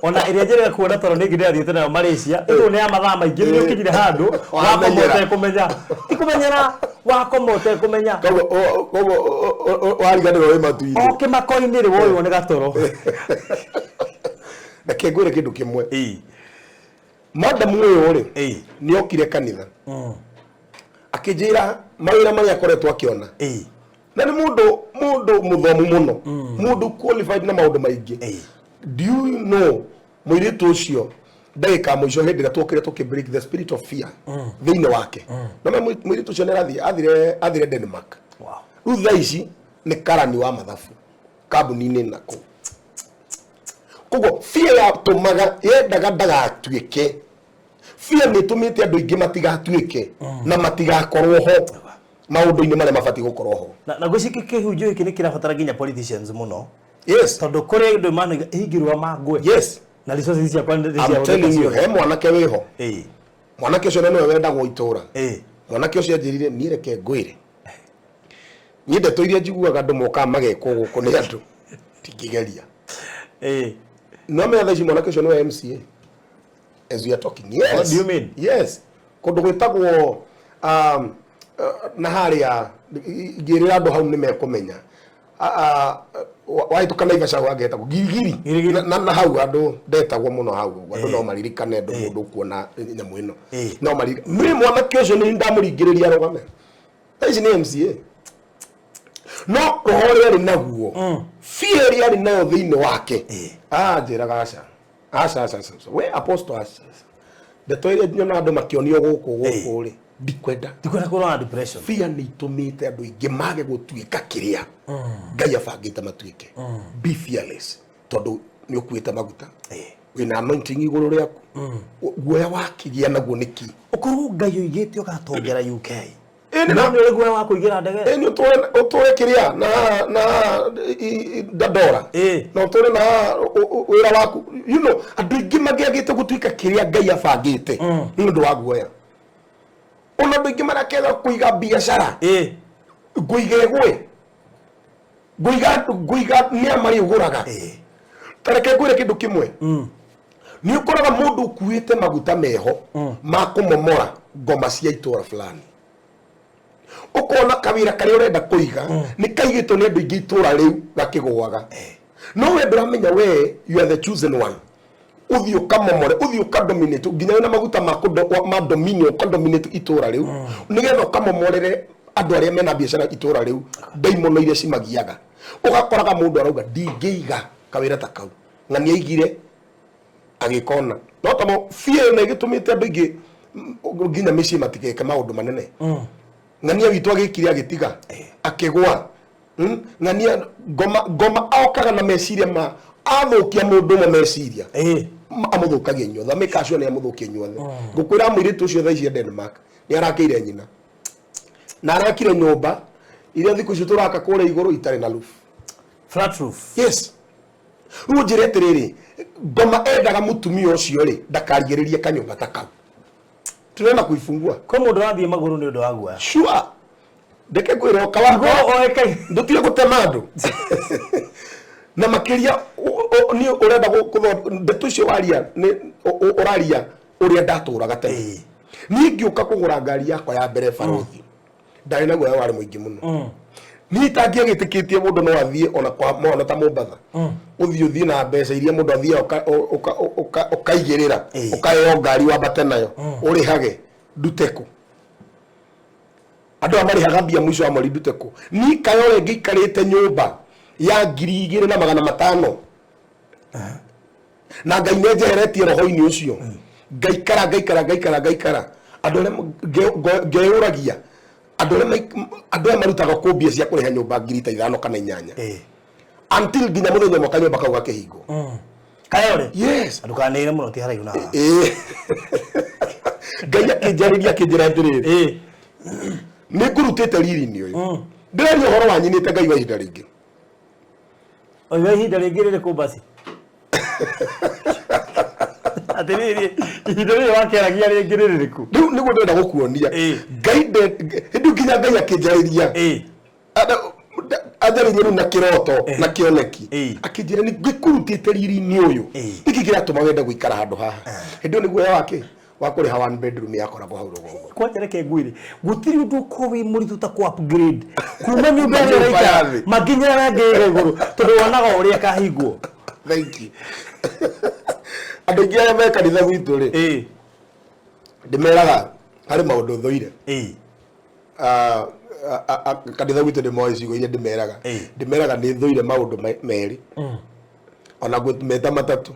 ona iria njere kuona toro ningi ndiathiete nayo Malaysia ito ni amathaa maingi ni ukinyire handu wakomote kumenya ikumenyera wakomote kumenya kogo wariganirwo we matuire oke makoini ri woyo ni gatoro na kengwire kindu kimwe madam uyu ri ni okire kanitha akijira mawira mari akoretwo akiona na ni mundu muthomu muno mundu qualified na maundu maingi do you know mwiritu ucio ndagika mwisho hindi na twokire break the spirit of fear thiine wake na mwiritu ucio nerathi athire Denmark utha ici ni karani wa mathafu kabuni-ini nako kogo fear ya tumaga yendaga ndagatuike fear ni tumite andu ingi matigatuike na matigakorwo ho maundu-ini maria mabati gukorwo ho na gwiciki kihunjio iki ni kirabatara nginya politicians muno yes tondu kuri ndu manu hingirwa mangwe yes na resources cia kwande cia telling you he mwanake wiho mwanake ucio nene wendagwo itura mwanake ucio anjirire ni reke ngwire ni ndeto iria njiguaga andu moka magekwo guku ni andu tikigeria no me thaci mwanake ucio ni MCA as we are talking yes what do you mean yes kundu gwitagwo na haria ngirira andu hau ni mekumenya waitukana Ivasha wageta Kigii na hau andu ndetagwo muno hau andu no maririkane andu mundu kuona nyamu ino no maririkane mimi mwanake ucio ni ndamuringiriria rugame ici ni MCA no rohori ari naguo fear ari nayo thiine wake njiraga aca we apostle aca ndetoire nyona andu makionio guku ri ndikwenda kurona depression fear ni itumite andu ingi mage gutuika kiria Ngai abangite matuike be fearless tondu ni ukuite maguta wina anointing iguru riaku guoya wakigia naguo niki ukorwo Ngai uigite ugatongera UK no ni guoya wa kuigira ndege ni utore kiria na dadora na utore na wira waku you know andu ingi magiagite gutuika kiria Ngai abangite ni ndu wa guoya ona ndingi marakeza kuiga biashara guiga ni amari uguraga tareke gwire kindu kimwe ni ukoraga mundu ukuite maguta meho ma kumomora ngoma cia itura fulani ukona kawira kari urenda kuiga ni kaigitwo ni andu ingi itura riu gakigwaga no we ndramenya we you are the chosen one uthio kamomore uthio kadominate nginya na maguta ma dominion kadominate itura riu nigetha kamomorere andu aria mena biashara itura riu daimono iria cimagiaga ugakoraga mundu arauga ndingiiga kawira ta kau na ni aigire agikona no tamo fear na gitumite andu ingi nginya mici matigeke maundu manene ngania witu agikire agitiga akigwa ngania ngoma aukaga na meciria ma athukia mundu mo meciria amuthukagia nyothe amikacio ni amuthukia nyothe ngukwira mwiritu ucio thaici Denmark ni arakeire nyina na arakire nyumba iria thiku icio turaka kure iguru itari na roof flat roof yes unjirete riri ngoma endaga mutumia ucio ri ndakarigiririe kanyumba ta kau turena kuifungua kwa mundu wathie maguru ni undu wa guoya sure ndeke kwira kawago oeke ndutie gutema andu na makiria ni urenda ndetu cio waria ni uraria uria ndaturaga tene ni ngiuka kugura ngari yakwa ya mbere barothi ndari na guoya wari muingi muno ni tangia gitikitie mundu no athie ona kwa mwana ta Mombatha uthie na mbeca iria mundu athie ukaigirira ukayo ngari wambate nayo urihage nduteko andu amari hagambia mwisho wa mweri nduteko ni kayo ngikarite nyumba ya 2,500 na ngai nejeheretie roho-ini ucio ngaikara andu ngeuragia andu marutaga kumbia cia kuriha nyumba 5,000 kana 8 until ginya muthenya mwaka nyumba kau gakihingo kayore yes andu kanire muno ti haraihu na ngai akinjariria kinjira atiriri ni ngurutite riri-ini uyu ndireria uhoro wa nyinite ngai wa ihinda ringi oiwe ihinda ringi riri ku basi atiriri ihinda riri wakeragia ringi riri ku riu niguo ndenda gukuonia ngai hindu nginya ngai akinjariria atharirie riu na kiroto na kioneki akinjira ni ngikurutite riri-ini uyu iki kiratuma wende guikara handu haha hindu niguo wake wakuri ha one bedroom yakoragwo hau rugongo kwa tereke ngwire gutiri undu ko wi muritu ta ku upgrade kuma nyumba ya raita maginya range iguru tondu wonaga uria kahingwo thank you andu ingi aya me kanitha gwitu ri ndimeraga hari maundu thoire kanitha gwitu ndimoe cigo iria ndimeraga ni thoire maundu meri ona gwimeta matatu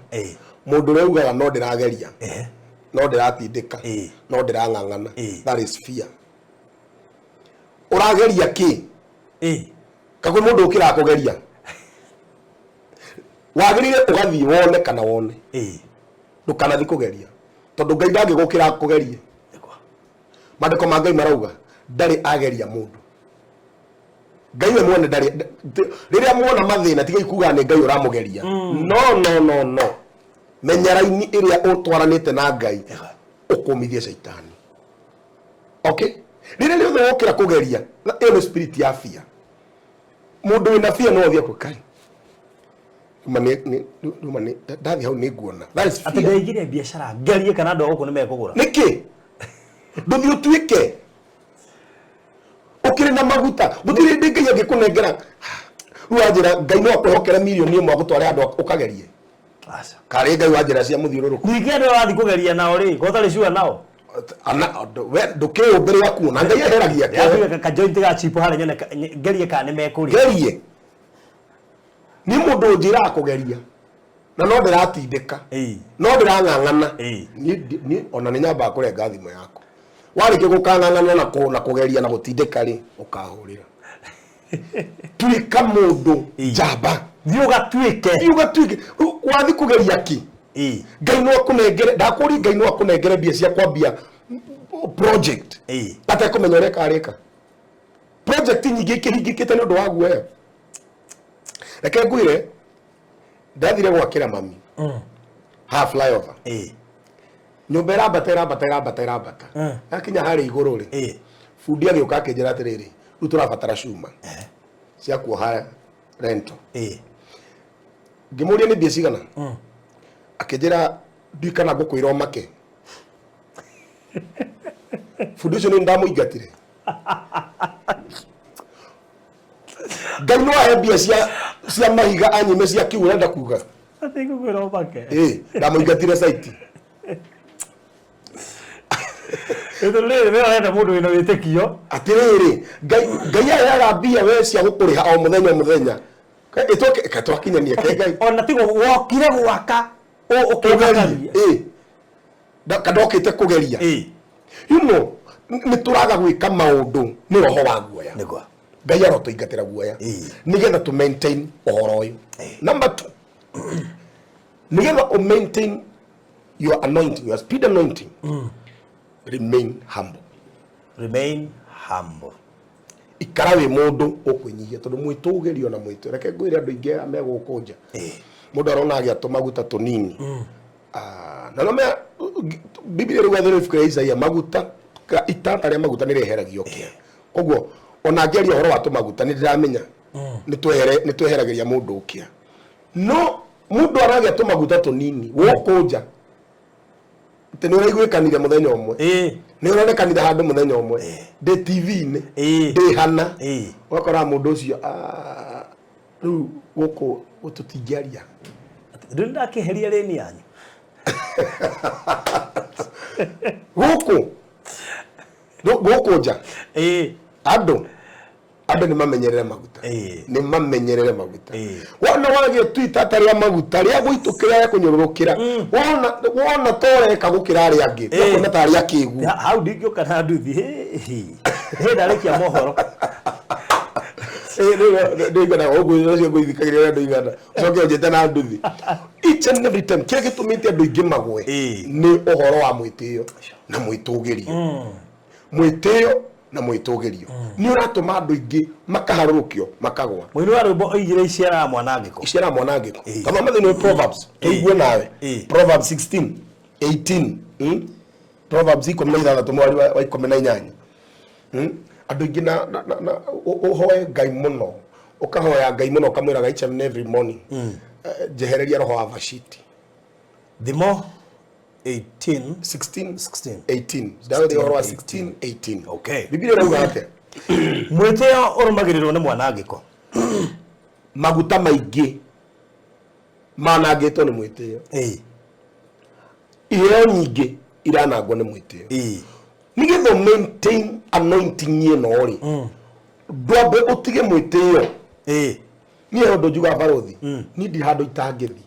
mundu reugaga no ndirageria no ndiratindika no ndirang'ang'ana that is fear urageria ki kakwe mundu ukira kugeria wagirire ugathii wone kana wone ndukanathi kugeria tondu ngai ndangigukira kugerie mandiko ma ngai marauga ndari ageria mundu ngai we mwone ndari riria muona mathina tigai kuga ni ngai uramugeria no menyera-ini iria utwaranite na ngai ukumithie shaitani okay riria riothe wokira kugeria iyo ni spirit ya fear mundu wina fear no thia kukai Rumani ndathi hau ni nguona that is fear atigire biashara ngerie kana ndo guku ni mekugura niki nduthi utuike ukiri na maguta gutiri ndingi yangikunengera ruajira ngai no akwehokera milioni 1 agutware andu ukagerie asa kare ngai wajira cia muthiururuku ningi andu wathi kugeria nao ri gotari cua nao ana we nduke umbere yaku na ngai aheragia ke ka joint ga chipo hare nyone ngerie kana mekuri gerie ni mundu njira kugeria na no ndiratindika no ndirang'ang'ana ni ona ni nyamba kurenga thimo yako warike gukang'ang'ana na kugeria na gutindika ri ukahurira tuika mundu njamba thiugatuike wathi kugeria ki ngai no akunengere ndakuri ngai no akunengere mbia cia kwambia project atakumenya uria karika project nyingi kihingikite ni undu wa guoya reke ngwire ndathire gwakira mami half flyover nyumba irambata akinya hari iguru ri fundi agioka akinjira atiriri riu turabatara cuma cia kuoha rento ngimuria ni mbia cigana akinjira ndikana gukwira make fundi ucio ni ndamuingatire ngai no ahe mbia cia mahiga anyime cia kiu urenda kuga atigo kwira make ndamuingatire site ito le veo enda mundu wina witikio atiriri ngai ayaga mbia we cia gukuriha o muthenya itoke katwakinyania ke ngai ona tigo wokire gwaka ukigeria kadokite kugeria you know ni turaga gwika maundu ni roho wa guoya nigwa ngai arotuingatira guoya nigetha to maintain uhoro uyu number 2 nigetha to maintain your anointing, your speed anointing remain humble ikara we mundu ukwinyihia tondu mwitugerio na mwitu reke ngwire andu ingi megukunja mundu arona agia maguta tunini na no me biblia riu athero ifuku ya Isaia maguta itata ria maguta ni riheragio kia koguo ona ngeria horo wa maguta ni ndiramenya ni tweheragiria mundu ukia no mundu aragia maguta tunini wokunja tene uraiguikanire muthenya umwe ni uronekanire handu muthenya umwe de TV-ini de hana wakora mundu ucio riu guku gututingiaria riu ndakiheria reni yanyu guku nja andu Andu ni mamenyerere Maguta. Ni mamenyerere Maguta. Wona wage Twitter atari ya Maguta ria gwitukira ya kunyororokira. Wona tore kagukira ari angi. Wona tari ya kigu. How did you kana nduthi? He ndarekia mohoro. Ndio na ogo ucio gwithikagira andu igana. Ucoke njete na nduthi. Each and every time kile gitumite andu ingi magwe ni uhoro wa mwitio na mwitugirio. Mwitio na mwitugirio ni uratuma andu ingi makaharukio makagwa. Mwini wa rwimbo oigire iciara mwanangiko. Iciara mwanangiko. Kama mathini ni Proverbs. Igwe nawe. Proverbs 16:18. Proverbs 16 mwari wa 18. Andu ingi na uhoe Ngai muno. Ukahoya Ngai muno kamwira each and every morning. Jehereria roho wa Vashiti. Thimo 18. Dawe the roho wa 16:18. Okay. Biblia inauga ate. Mwiteo urumagirirwo ni mwanangiko. Maguta maingi manangitwo ni mwiteo. Iheo nyingi iranangwo ni mwiteo. Nigetho maintain anointing yeno ri. Ndwambe utige mwiteo. Ni ndo juga barothi. Ni ndi handu itangithi.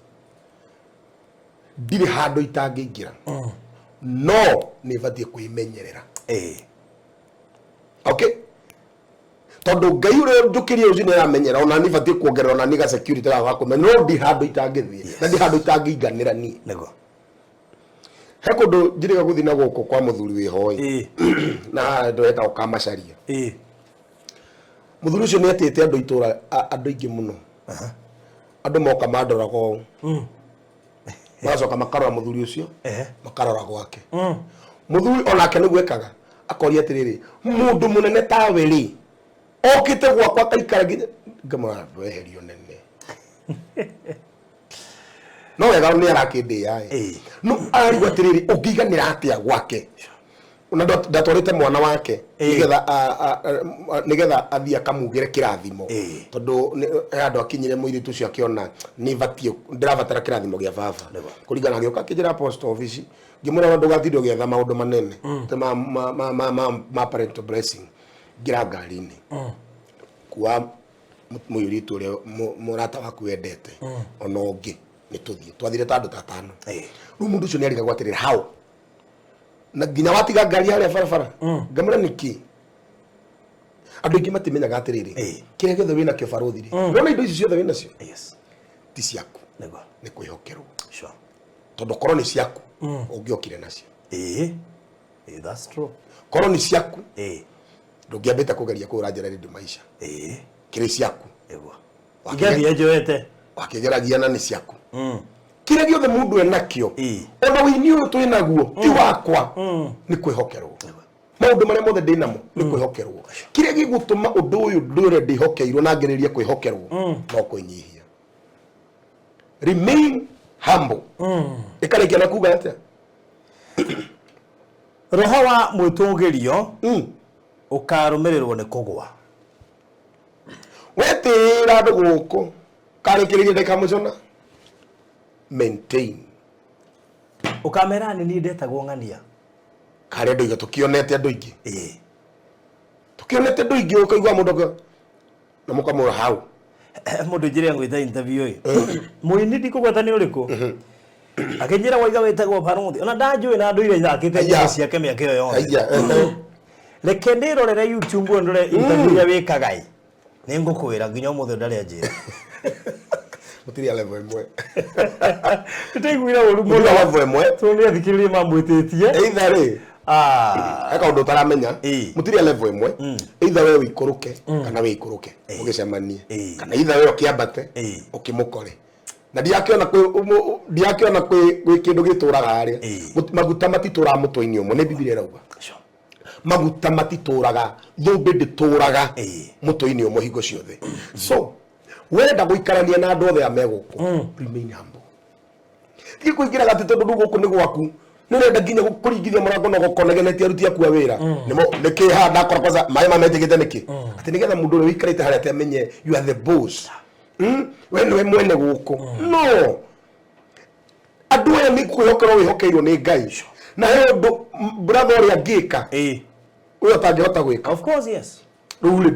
Ndire handu itangingira. No ni batie kuimenyerera. Okay. Tondu Ngai ure ndukirie uci ni aramenyera ona ni batie kuongerera ona ni ga security ga kumenya no ndi handu itangithie. Na ndi handu itanginganira ni. Nego. He kundu njiriga guthi na guku kwa muthuri wi hoi. Na ndo eta ukamacaria. Muthuri ucio ni atete andu itura andu ingi muno. Andu moka mandora ko. Macoka makarora muthuri ucio. Makarora gwake. Muthuri onake ni gwekaga. Akoria atiriri mundu munene tawe ri. Okite gwakwa kaikara ngama weherio nene. No wega ni arakindia no ari gwatiriri ugiganira atia gwake una ndatwarite mwana wake nigetha athia kamugire kirathimo tondu andu akinyire muiritu cio akiona ni vatio ndiravatara kirathimo gia baba kuringana gioka kijira post office ngimura ndu gathindo gietha maundu manene te ma parental blessing gira ngarini kwa muiritu ule murata waku wendete ona ungi nituthie twathire tandu tatano ru mundu ucio ni ariga gwatirira how na ginya watiga ngari ya barabara ngamura niki andu ingi matimenyaga atiriri kire githe wina kio barothiri wona indo icio ciothe wina cio ti ciaku nego ni kwihokerwo tondu korwo ni ciaku ungiokire nacio that's true korwo ni ciaku ndungiambite kugeria kura njira ndi maisha kire ciaku wakigeria njoete wakigeragia na ni ciaku kire giothe mundu enakio ona wini uyu twinaguo ti wakwa ni kwihokerwo maundu maria mothe ndinamo ni kwihokerwo kire gigutuma undu uyu ndure ndihokeirwo na ngeriria kwihokerwo no kunyihia remain humble ikarikia na kuga atia roho wa mwitugirio ukarumirirwo ni kugwa wetira ndu guku karikiririe ndikamucona maintain ukamera ni ndetagwo ngania kare andu iga tukionete andu ingi tukionete andu ingi ukaigwa mundu na mukamura hau mundu njire ngwita interview yi muini ndikugweta ni uriku akenjira waiga wetagwo barothi ona ndanjui na andu ire thakite nyimbo ciake miaka iyo yothe reke ndirorere YouTube ndore interview ya wikagai ni ngukwira nginya umuthe ndari njira mutiri level imwe tutaiguira uru mundu level imwe tuone thikiririe mamwititie either ri aka undu taramenya mutiri level imwe either we wikuruke kana we ikuruke ugicemanie kana either we ukiambate ukimukore na ndiakiona kwi kindu gituraga haria maguta matitura mutwe-ini umwe ni Biblia irauga maguta matituraga thumbi ndituraga mutwe-ini umwe hingo ciothe so wenda guikarania na andu othe ameguku remain humble ndikuingira gati tondu nduguku ni gwaku nirenda nginya kuringithia murango no gukonegenetia aruti aku a wira niki handa akora kwanza mai mametigite niki ati nigetha mundu uri wikarite haria amenye you are the boss we niwe mwene guku no andu aya ni kwihokerwo wihokeirwo ni Ngai na he undu brother uri angika uyo tangihota gwika of course yes Rule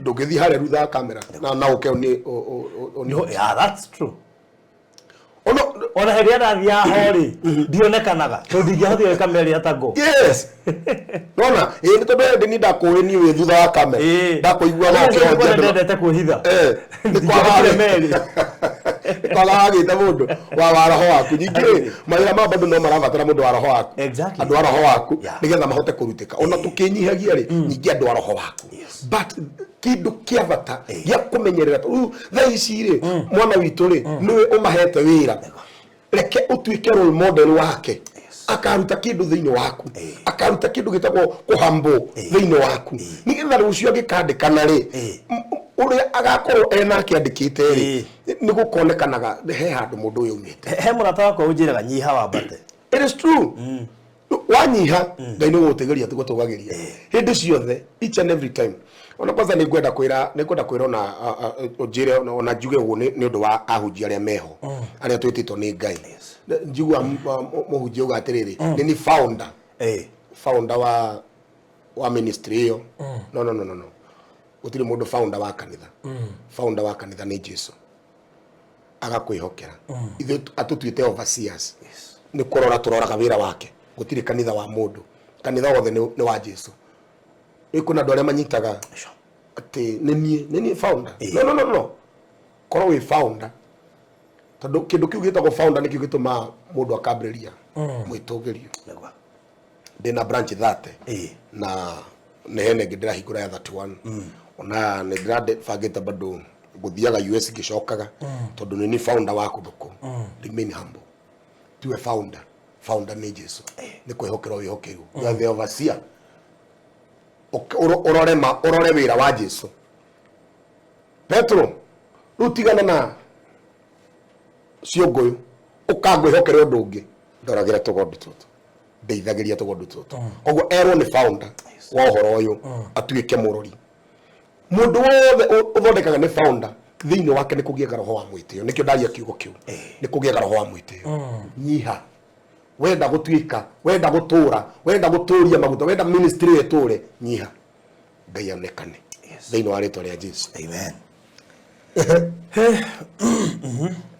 dogethi hare rutha kamera na uke oni yeah, that's true. Ona heria ndathia hori dionekanaga to ndingĩhotire kamera atago. Yes. Nona ni tondu ndi ndakuini we thutha wa kamera ndakuigua no ke onje ndendete kuhitha ni kwa meri kwa gita mundu wa roho waku nyingĩ mawĩra ma bado no marabatara mundu wa roho waku andu wa roho waku nigetha mahote kurutika ona tukinyihagia ri nyingĩ andu wa roho waku but kindu kia bata gĩa kumenyerera tha ici ri mwana witũ ri niwe umahete wĩra reke utuike role model wake akaruta kindu thiini waku akaruta kindu gitagwo kuhambo thiini waku nigetha rucio gikandikana ri uria agakorwo ena akiandikite ri ni gukonekanaga he handu mundu uyu umite he murata wako unjiraga nyiha wa bate. It is true. Wanyiha ngai ni gutegeria tugotugagiria hindi ciothe each and every time. Ona kwanza ni ngwenda kwira ona ujire ona njuge ugu ni undu wa ahunjia aria meho aria twititwo ni ngai njigua muhunjia uga atiriri ni founder founder wa ministry iyo no utiri mundu founder wa kanitha founder wa kanitha ni Jesu agakwihokera ithu atutuite overseers ni kurora turoraga wira wake gutiri kanitha wa mundu kanitha wothe ni wa Jesu. Kuna ndore manyitaga ati nini founder no korwo we founder tondu kindu kiu gitagwo founder ni kiu gituma mundu akambreria mwitugirio ndina branch 30 na nehene ngindira hingura ya 31 ona ni grade fagita bado guthiaga US gicokaga tondu ni founder wa kunduku remain humble tiwe founder ni Jesu ni kwihokera wihokeru ya the overseer urore wira wa Jesu. Petro rutigana na ciongoyu ukangwihokera undu ungi ndoragira tugondu tutu ndeithagiria tugondu tutu koguo erwo ni founder wa uhoro uyu atuike murori mundu wothe uthondekaga ni founder thiini wake ni kugiega roho wa mwitio nikio ndaria kiugo kiu ni kugiega roho wa mwitio nyiha wenda gutuika wenda gutura wenda guturia maguta wenda ministry yeture nyiha ngai onekane thiini wa ritwa ria Jesu amen.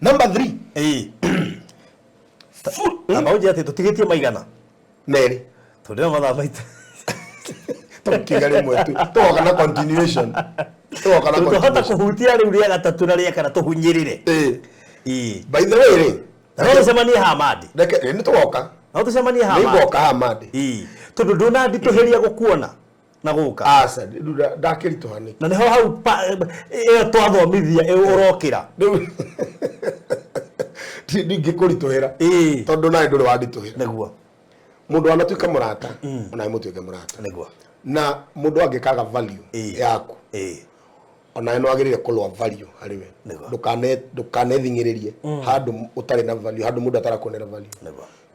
Number 3 abauja ati tutigitie maigana neri tudira mathaa maitu tukigari mwetu toka na continuation tuhota kuhutia riu ria gatatu na ria kana tuhunyirire by the way ri no tucemanie Hamadi reke ni tugoka no tucemanie Hamadi ni goka Hamadi tondu ndona ndituheria gukuona na guka asa ndakirituhani na niho hau twathomithia urokira ndingĩkũritũhĩra tondu nawe ndũrĩ wanditũhĩra nĩguo mũndũ anatuĩka mũrata onawe mũtuĩke mũrata nĩguo na mũndũ angĩkaga value yaku onawe no agĩrĩire kũrũa value harĩ we ndũkanethingĩrĩrie handũ ũtarĩ na value handũ mũndũ atarakuonera value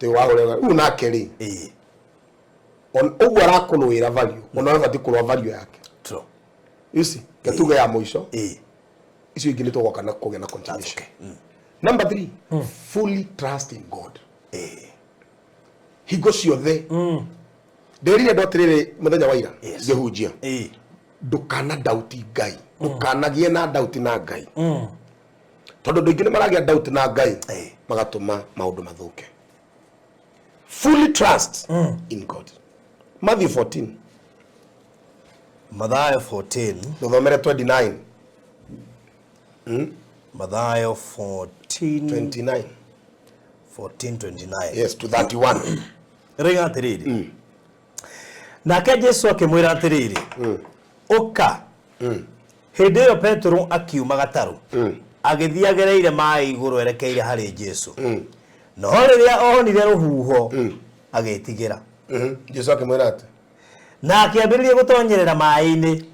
tĩ wahũrega rĩu nake rĩ ũguo arakũrũĩra value onawe batiĩ kũrũa value yake ici gatuga ya mũico icio ingĩ nĩ tũgoka na kũgĩa na continuation. Number 3 fully trust in God hingo ciothe nderire ndotirire muthenya wa ira ngĩhunjia ndukana doubt ngai ndukanagie na doubt na ngai tondu ndũ ingĩ nĩ maragia doubt na ngai magatũma maũndũ mathũke. Fully trust in God. Matthew 14 Mathayo 14 tuthomere 29 Mathayo 14:29 yes to 31 rega atiriri nake Jesu akimwira atiriri uka hindi yo Petro akiuma gataru agithia gereire mai iguru erekeire hari Jesu no riria onire ruhuho agetigira Jesu akimwira ati na akiambiririe gutonyerera mai-ini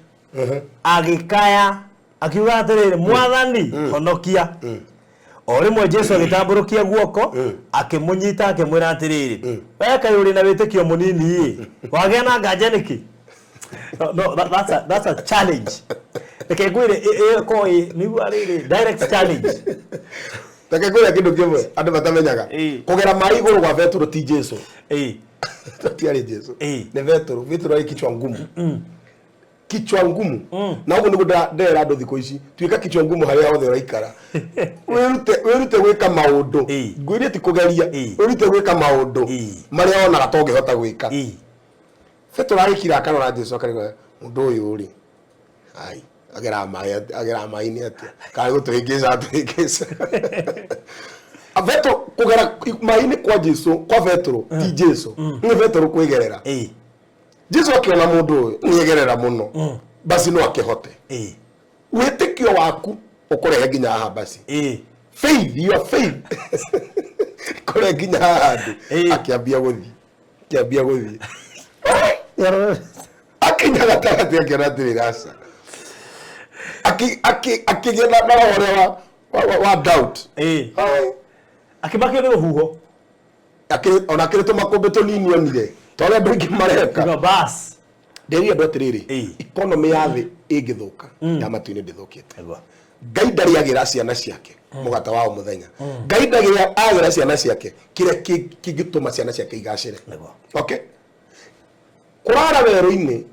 agikaya akiuga atiriri mwathani honokia o rimwe Jesu agitamburukia guoko akimunyita akimwira atiriri we kai uri na witikio munini wagea na nganja niki no that's a challenge ekegwire koi niwa riri direct challenge tekegwire kindu kimwe andu batamenyaga kugera mai iguru gwa Petro ti Jesu tiari Jesu ni Petro ari kichwa ngumu kichwa ngumu na ugo niguo ndera ndo thiko ici tuika kichwa ngumu haria othe uraikara wirute gwika maundu ngwire ti kugeria wirute gwika maundu maria ona gatonge hota gwika feto rari kira kana na Jesu akariga mundu uyu ri ai agera mai ni ati kai gutwingisa Aveto kugera mai-ini kwa Jesu kwa Petro ti Jesu ni Petro kwigerera Jesu akiona mundu nigerera muno basi no akihote witikio waku ukorehe ginya haha basi faith your faith kore ginya haha akiambia guthi akinya gatagati akirati rasa akigena na wale wa doubt akibakire huho ona kirito makombe to nini onire tore ndingi mareka no bas nderi ndo atiriri economy ya thi igithuka ya matuini ndithukite Ngai ndari agira ciana ciake mugata wao muthenya Ngai ndagira agira ciana ciake kire kigituma ciana ciake igacire okay kurara weru-ini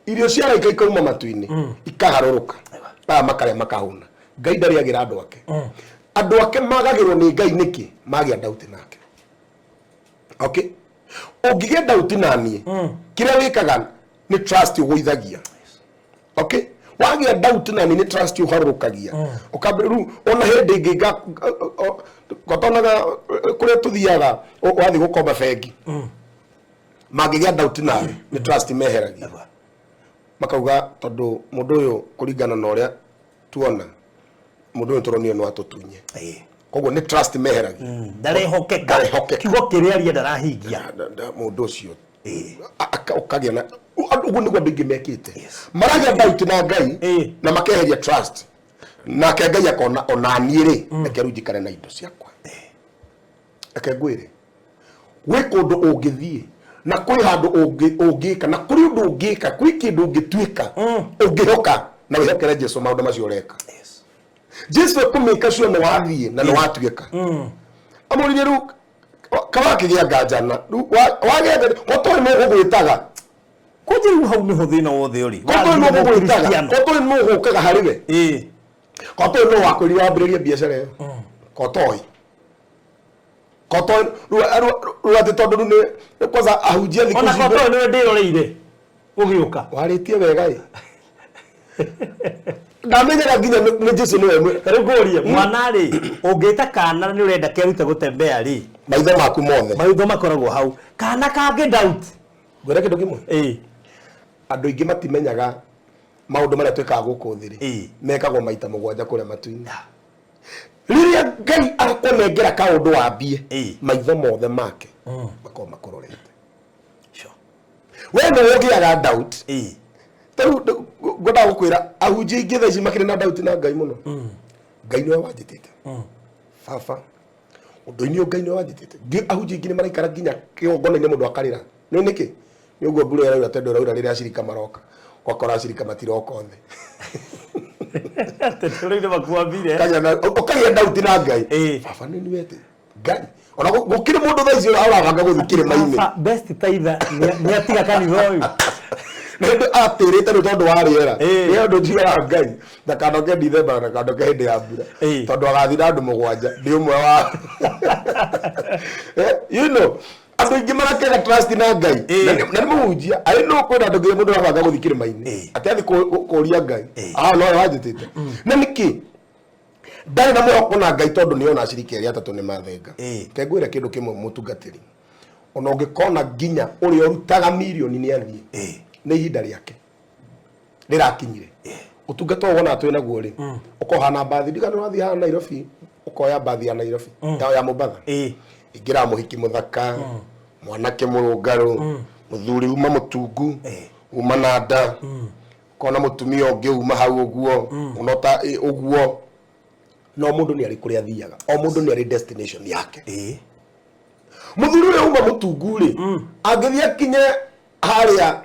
irio ciara ikauma matuini ikaharuruka makare makahuna Ngai ndari agira andu ake andu ake magagirwo ni Ngai niki magia doubt nake okay ungigia doubt nani kire wikaga ni trust ugoithagia okay wagia doubt nani ni trust uharurukagia ukabiru ona hindi ngiga gotonaga kure tuthiaga wathi gukomba bengi magigia doubt nani ni trust meheragia makauga tondu mundu uyu kuringana na uria tuona mundu uyu turonio no atutunye koguo ni trust meheragi ndare hokeka kiugo kiria ria ndarahingia mundu ucio ukagia na ugu niguo ndingi mekite maragia doubt na Ngai na makeheria trust na ke Ngai akona onani ri ekerujikane na indo ciakwa ekengwire we kundu ungithie na kwi handu ungika na kuri undu ungika kwi kindu ungituika ungihoka na wihokere Jesu maundu macio ureka Jesu kumika cio no wathie na no watuika amurire ru kawaki gia ngajana wagenda gotoi no gugwitaga kujiru hau ni huthina wothe uri gotoi no gugwitaga gotoi no gukaga hariwe gotoi no wakwiri wambiriria biashara yo gotoi ru ati tondu ni kwanza ahujia thikuzi ona gotoi no ndiroreire ugiuka waritie wega ndamenyera ginya ni Jesu ni wewe karugorie mwana ri ungita kana ni urenda kerute gutembea ri maitho maku mothe maitho makoragwo hau kana kange doubt gwera kindu kimwe andu ingi matimenyaga maundu maria twikaga guku thiri mekagwo maita mugwanja kuria matuini riria Ngai akonengera kaundu wambie maitho mothe make makoma makororete we no ugiaga doubt taru goda gukwira ahunjia ingi thaici makire na doubt na Ngai muno Ngai niwe wanjitite baba undu-ini Ngai niwe wanjitite ahunjia ingi ni maraikara nginya kigongona-ini mundu akarira ni niki ni uguo mbura iraura tendo iraura riria acirika maroka gwakora acirika matiroka othe tetorire bakuambire kanya ukagia doubt na Ngai baba ni niwe ati Ngai ona gukire mundu thaici arabanga guthikire maini best taitha ni atiga kanitha uyu nendo atirite no tondu wa riera ni ndo njira Ngai na kandoke December na kandoke hindi ya mbura tondu agathi na andu mugwanja ndi umwe wa you know andu ingi marakega trust na Ngai na ni muhunjia ai no kwenda andu ngi mundu arabanga guthikire maini ati athi kuria Ngai no wajitite na niki ndari na mwako na Ngai tondu ni ona aciriki eri atatu ni mathenga kengwira kindu kimwe mutungatiri ona ungikona ginya uri urutaga milioni ni athie ni ihinda riake rirakinyire utungata wona twina guo ri ukohana bathi ndigana wathi ha Nairobi ukoya bathi ya Nairobi ya Mombasa ingira muhiki muthaka mwanake murungaru muthuri uma mutungu uma nanda kona mutumia ungi uma hau uguo unota uguo no mundu ni ari kuria thiaga o mundu ni ari destination yake muthuri uyu uma mutungu ri angithia kinye haria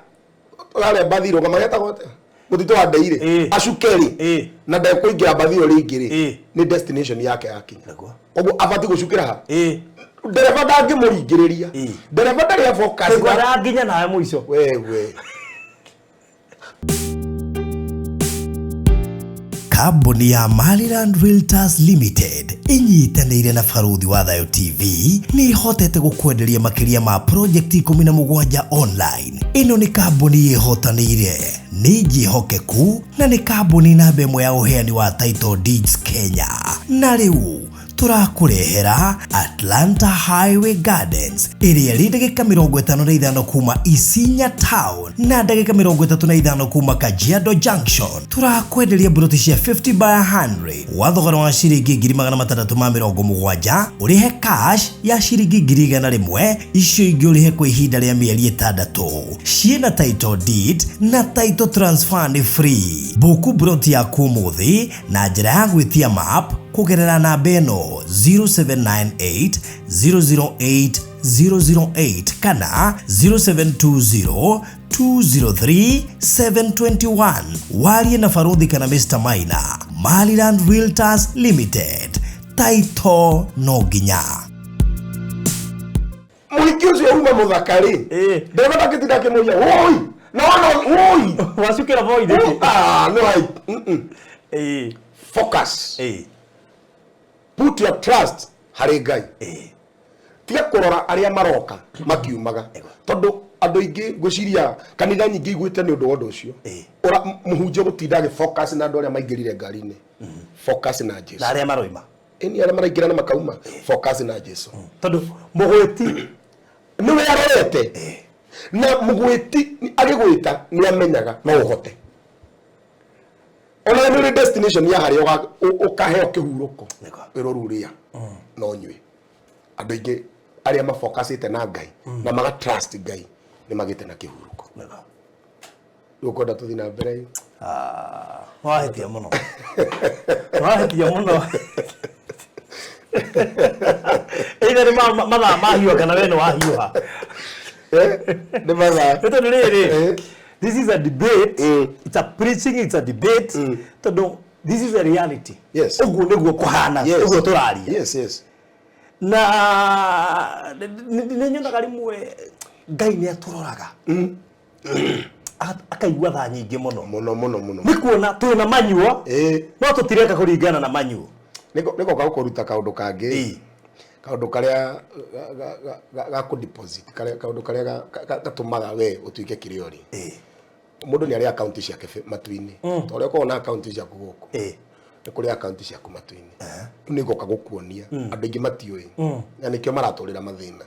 wale bathiro kama yata gote mutito wa ndeire acukeri na nda kuingira bathiro ringiri ni destination yake yakinya koguo abati gucukira ha ndereba ndangi muringiriria ndereba ndari focus nginya nawe muico wewe kambuni ya Maryland Realtors Limited inyitanĩire na Baruthi wa Thayo TV nĩ hotete gũkwenderia makĩria ma project 17 online. Ĩno nĩ kambuni ĩhotanĩire, nĩ njĩhokeku na nĩ kambuni namba ĩmwe ya ũheani wa title deeds Kenya. Na rĩu tũrakũrehera Atlanta Highway Gardens ĩrĩa ĩrĩ ndagĩka 55 kuma Isinya Town na ndagĩka 35 kuma Kajiado Junction. Tũrakwenderia buroti cia 50 by 100 wa thogora wa ciringi 670 ũrĩhe cash ya ciringi 100 icio ingĩ ũrĩhe kwa ihinda rĩa mĩeri 6. Ciĩna title deed na title transfer ni free. Buku buroti yaku ũmũthĩ na njĩra ya gwĩtia map kugerera namba ĩno 0798 008 008 kana 0720 203 721. Warie na Baruthi kana Mr. Maina. Maryland Realtors Limited. Title no nginya. Mũhiki ũcio uma mũthakari. Ndĩrenda gĩtinda kĩmũria. Woi! No woi! Wacukĩra void. No. Focus. Put your trust harĩ Ngai. Tiga kũrora arĩa maroka makiumaga. Tondũ andũ aingĩ ngũciria kanitha nyingĩ igwĩte nĩ ũndũ wa ũndũ ũcio. Mũhunjia gũtinda agĩ-focus na andũ arĩa maingĩrire ngari-inĩ. Focus na Jesu. Na arĩa maroima. Ĩni arĩa maraingĩra na makauma. Focus na Jesu. Tondũ mũgwĩti nĩwe arorete. Na mũgwĩti agĩgwĩta nĩ amenyaga no ũhote. Ona nĩ destination ya harĩa ũkaheo kĩhurũko. Ĩroruria no nyue. Andũ aingĩ arĩa mafocusĩte na Ngai na maga trust Ngai nĩ magĩte na kĩhurũko. Rĩu kwenda tũthiĩ na mbere. Wahetia mũno. Wahetia mũno. Either nĩ mathaa mahiũha kana we nĩ wahiũha. Nĩ mathaa. Tondũ rĩrĩ, this is a debate. It's a preaching, it's a debate. Tondũ this is a reality. Yes. Uguo nĩguo kũhana, uguo tũraria. Yes, yes. Na nĩ nyonaga rĩmwe Ngai nĩ atũroraga. Akaigua tha nyingĩ mũno. Mũno. Nĩ kuona twĩna manyuo. No tũtireka kũringana na manyuo. Nĩko gakũruta kaũndũ kangĩ. Kaũndũ karĩa gakũ deposit, kaũndũ karĩa gatũmaga we ũtuĩke kĩrĩa ũrĩ. Mũndũ nĩ arĩ account ciake matu-inĩ. Tondũ ũkorwo na account ciaku gũkũ. Nĩ kũrĩ account ciaku matu-inĩ. Nĩ goka gũkuonia andũ aingĩ matiũĩ. Na nĩkĩo maratũrĩra mathĩna.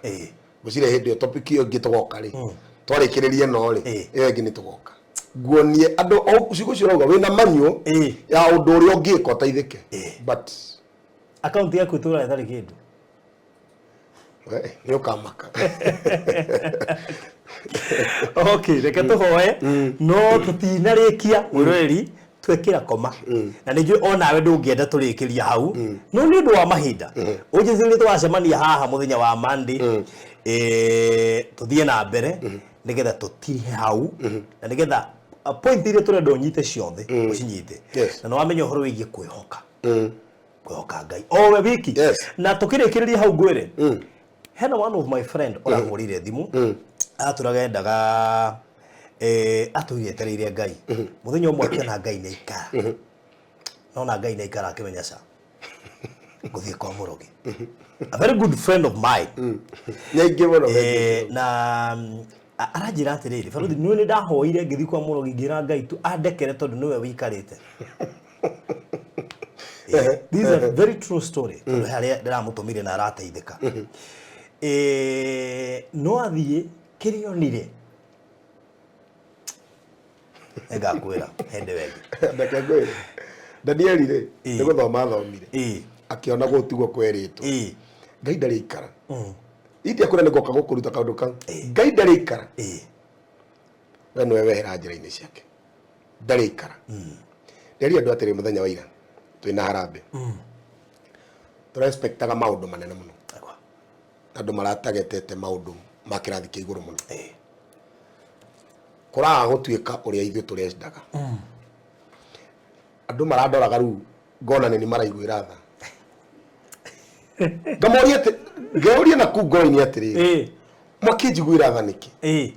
Gũcire hĩndĩ ĩyo topic ĩyo ĩngĩ tũgoka rĩ. Twarĩkĩrĩrie no rĩ. Ĩyo ĩngĩ nĩ tũgoka. Nguonie andũ o cigo cirauga wĩna manyo ya ũndũ ũrĩa ũngĩka ũteithĩke. But account yaku ĩtũra ĩtarĩ kĩndũ. Nĩ ũkamaka. Okay, reke tũhoe no tũtinarĩkia mwĩroreri twekĩra koma. Na nĩnjũĩ onawe ndũngĩenda tũrĩkĩria hau. No nĩ ũndũ wa mahinda. Ũnjĩthĩrĩrie twacemania haha mũthenya wa Monday. Tũthiĩ na mbere nĩgetha tũtirihe hau. Na nĩgetha point iria tũrenda ũnyite ciothe ũcinyite. Na nĩ wamenya ũhoro wĩgiĩ kwĩhoka. Kwĩhoka Ngai. O we wiki. Na tũkĩrĩkĩrĩria hau ngwĩre. Hena one of my friend ũrahũrire thimũ. Atũragendaga atũyetereire Ngai. Mũthenya ũmwe akĩona Ngai nĩ ikara. Nona Ngai nĩ ikara akĩmenya ca. Gũthiĩ kwa mũrogi. A very good friend of mine. Na aranjĩra atĩrĩrĩ, Baruthi nĩ ndahoire ngĩthiĩ kwa mũrogi ngĩra Ngai tu andekere tondũ nĩwe wĩikarĩte. This is a very true story. Harĩa ndĩramũtũmire na arateithĩka. No athiĩ kĩrĩonire. Ngakwĩra hĩndĩ wengĩ. Ndakagwĩra. Danieli rĩ, nĩ gũthoma athomire. Akĩona gũtigwo kwerĩtwo. Ngai ndarĩ ikara. Indi akũra nĩ goka gũkũruta kaũndũ kau. Ngai ndarĩ ikara. We nĩwe wehera njĩra-inĩ ciake. Ndarĩ ikara. Ndĩrĩ andũ atĩrĩ mũthenya wa ira. Twĩna harambe. Tũrespectaga maũndũ manene mũno. Andũ maratagetete maũndũ ma kĩrathi kĩa igũrũ mũno. Kũraga gũtuĩka ũrĩa ithuĩ tũrendaga. Andũ marandoraga rĩu ngona nĩ maraiguĩra tha. Ngamoria atĩ ngeuria na kuu ngoro-inĩ atĩrĩ. Makĩnjiguĩra tha nĩkĩ?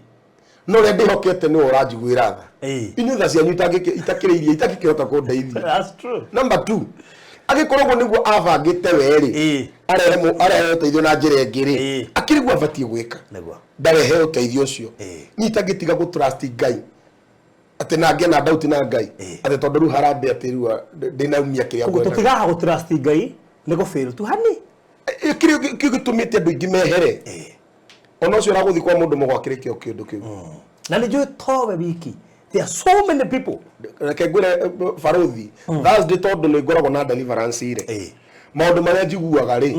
no le ndihokete ni urajiguira tha inyu tha cianyu itakiriirie itakikihota kundeithia. That's true. Number 2, agikoragwo niguo abangite weri arehe uteithio na njira ingiri akirigwa abatie gwika ndarehe uteithio ucio nyitagitiga gu trust Ngai ati na ngena doubt na Ngai ati tondu ru harambe ati ru ndinaumia kiria ngwenda tutigaga gu trust Ngai ni go fail tu hani kirio gitumite andu ingi mehere ono cio raguthi kwa mundu mugwakire kio kindu kiu na ni jo towe wiki. There are so many people. Like ngure Faruthi Thursday tondu ni ngoragwo na deliverance ire maundu maria njiguaga ri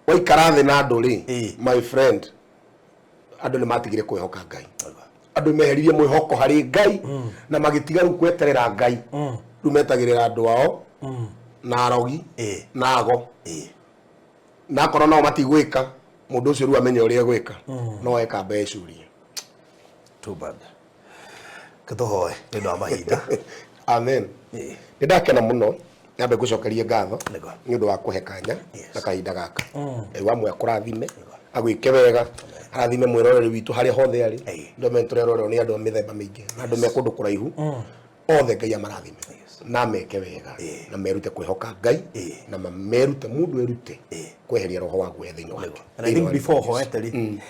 waikara thi na andu ri my friend andu ni matigire kwihoka Ngai andu meheririe mwihoko hari Ngai na magitiga ru kweterera Ngai ru metagirira andu ao na arogi na ago na korwo no matigwika mundu ucio ru amenye uria gwika no eka mbecurie too bad katohoe ni ndo mahinda. Amen. Ndakena muno nyambe gucokeria ngatho ni undu wa kuhe kanya na kahinda gaka wamwe akurathime agwike wega arathime mwiroreri witu hari hothe ari ndo mentorero ni andu mithemba mingi na andu mekundu kuraihu othe Ngai amarathime na meke wega na merute kwihoka Ngai na merute mundu erute kweheria roho wa gwethinyo wake. And I think before hoeteri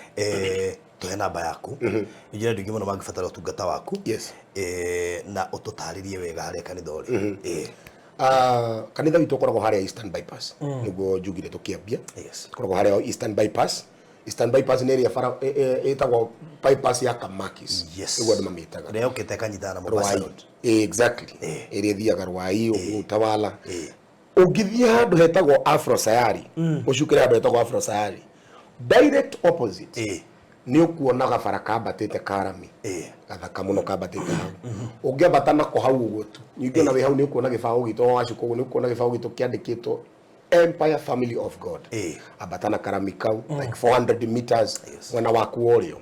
tuhe namba yaku ijira ndingi muno magifatara utungata waku na ututaririe wega hari kanitha uri kanitha witu koragwo hari Eastern Bypass niguo njugire tukiambia koragwo hari Eastern Bypass. Eastern Bypass ni area fara etagwo bypass ya Kamakis niguo andu mamitaga reo kitekanyita na Mombasa road exactly area thiaga Rwai Utawala ungithia handu hetagwo Afro Sayari ucukire handu hetagwo Afro Sayari direct opposite ni ukuonaga bara kambatite Karami gathaka muno kambatite hau ungiambata nako hau uguo tu nyingi na we hau ni ukuona gibao gitu wacuko ni ukuona gibao gitu kiandikitwo Empire Family of God abatana Karami kau like 400 meters wana waku orio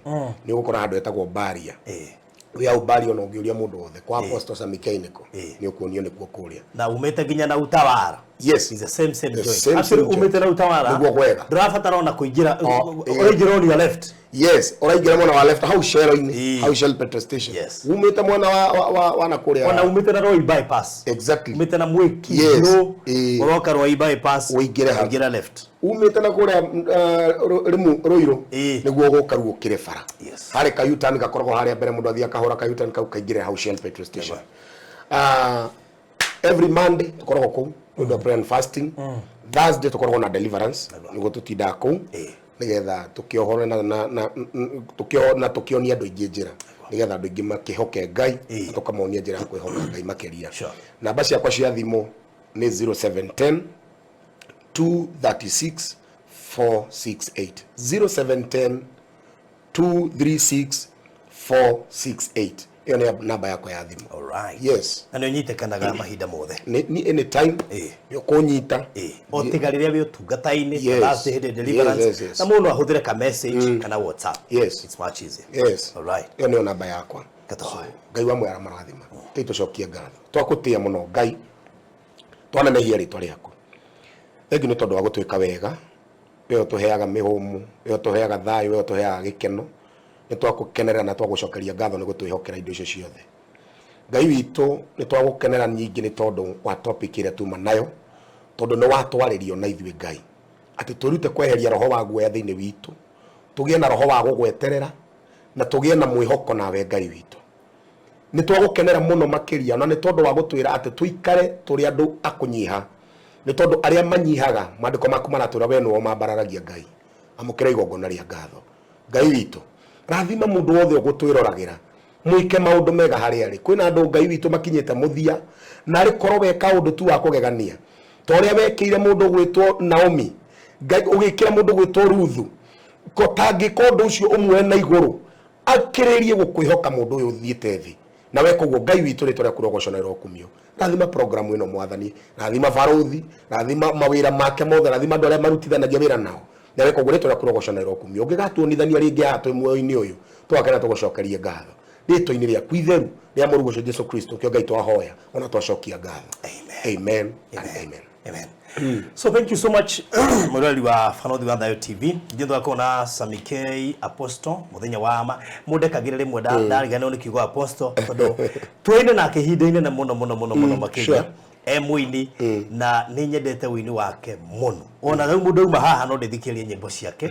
ni ukora handu hetagwo Baria we au Baria no ngiuria mundu othe kwa Apostle Sammy ni ukuonio ni kuokuria na umete ginya na Utawala. Yes, is the same joint. After umete na Utawala niguo gwega drafatara ona kuingira original on your left. Yes, oraingira mwana wa left how Shell how Shell petrol station. Umete mwana wa na kuria ona umete na Roi bypass. Exactly. Umete na Mwiki no oroka Roi bypass uingira left. Umete na kuria rimu Roiro niguo gukaruo kire bara. Hari ka U-turn gakoragwo hari mbere mundu athia kahora ka U-turn kau kaingire how Shell petrol station. Every Monday tukoragwo kou we do prayer and fasting. Thursday tukoragwo na deliverance niguo tutinda kou nigetha tukiohora na tukionia andu ingi njira nigetha andu ingi makihoke Ngai tukamonia njira ya kwihoka Ngai makiria. Namba ciakwa cia thimu ni 0710 236 468 0710 236 468 iyo ni namba yako ya thimu. Alright. Yes. Na nyite kanaga mahinda mothe. Ni anytime yo kunyita. Otigariria bi utungata-ini last hidden deliverance. Na muno ahuthire ka message kana WhatsApp. Yes. It's much easier. Yes. Alright. Iyo ni namba yakwa. Katohoe. Ngai wa mwara marathima. Tucokie ngatho. Twakutia muno Ngai. Twananehia ritwa riaku. Thengi ni tondu wa gutwika wega. Wewe tuheaga mihumu, wewe tuheaga thayo, wewe tuheaga gikeno. Ni twagukenerera na twagucokeria ngatho ni gutwihokera indo icio ciothe. Ngai witu ni twagukenera nyingi ni tondu wa topic ire tuma nayo tondu ni watwaririo na ithui Ngai ati turute kweheria roho wa guoya thiini witu tugie na roho wa gugweterera na tugie na mwihoko nawe Ngai witu. Ni twagukenera muno makiria na ni tondu wa gutwira ati tuikare turi andu akunyiha ni tondu aria manyihaga mandiko maku maratwira we no mabararagia Ngai amukira igongona ria ngatho. Ngai witu rathima mundu wothe ugutwirораgira mwike maundu mega hari ari kwina andu Ngai witu makinyete muthia na ari korwo weka undu tu wa kugegania toria wekire mundu gwitwo Naomi Ngai ugikira mundu gwitwo Ruthu kotangi kondu ucio umwe na iguru akiririe gukwihoka mundu uyu thiete thi na weka uguo Ngai witu ri toria kurogocona rokumio. Rathima program ino mwathani rathima Faruthi rathima mawira make mothe rathima andu aria marutithanagia wira nao na weka uguo ri toria kurogocona rokumio ngigatuonithania ringi hatu muoyo-ini uyu twakena tugucokerie ngatho rito-ini riaku itheru ria murugoco Jesu Kristo kio Ngai twahoya ona twacokia ngatho. Amen. Amen. Amen. So thank you so much Murali wa Fanothi wa Thayo TV. Nditho akona Sammy K Apostle muthenya wa ma mundekagire rimwe ndarigane ni Kiugo Apostle tondu twine na kihinda-ine na muno makiria emwini na ni nyendete wini wake muno ona rĩu mundu uma haha no ndithikirie nyimbo ciake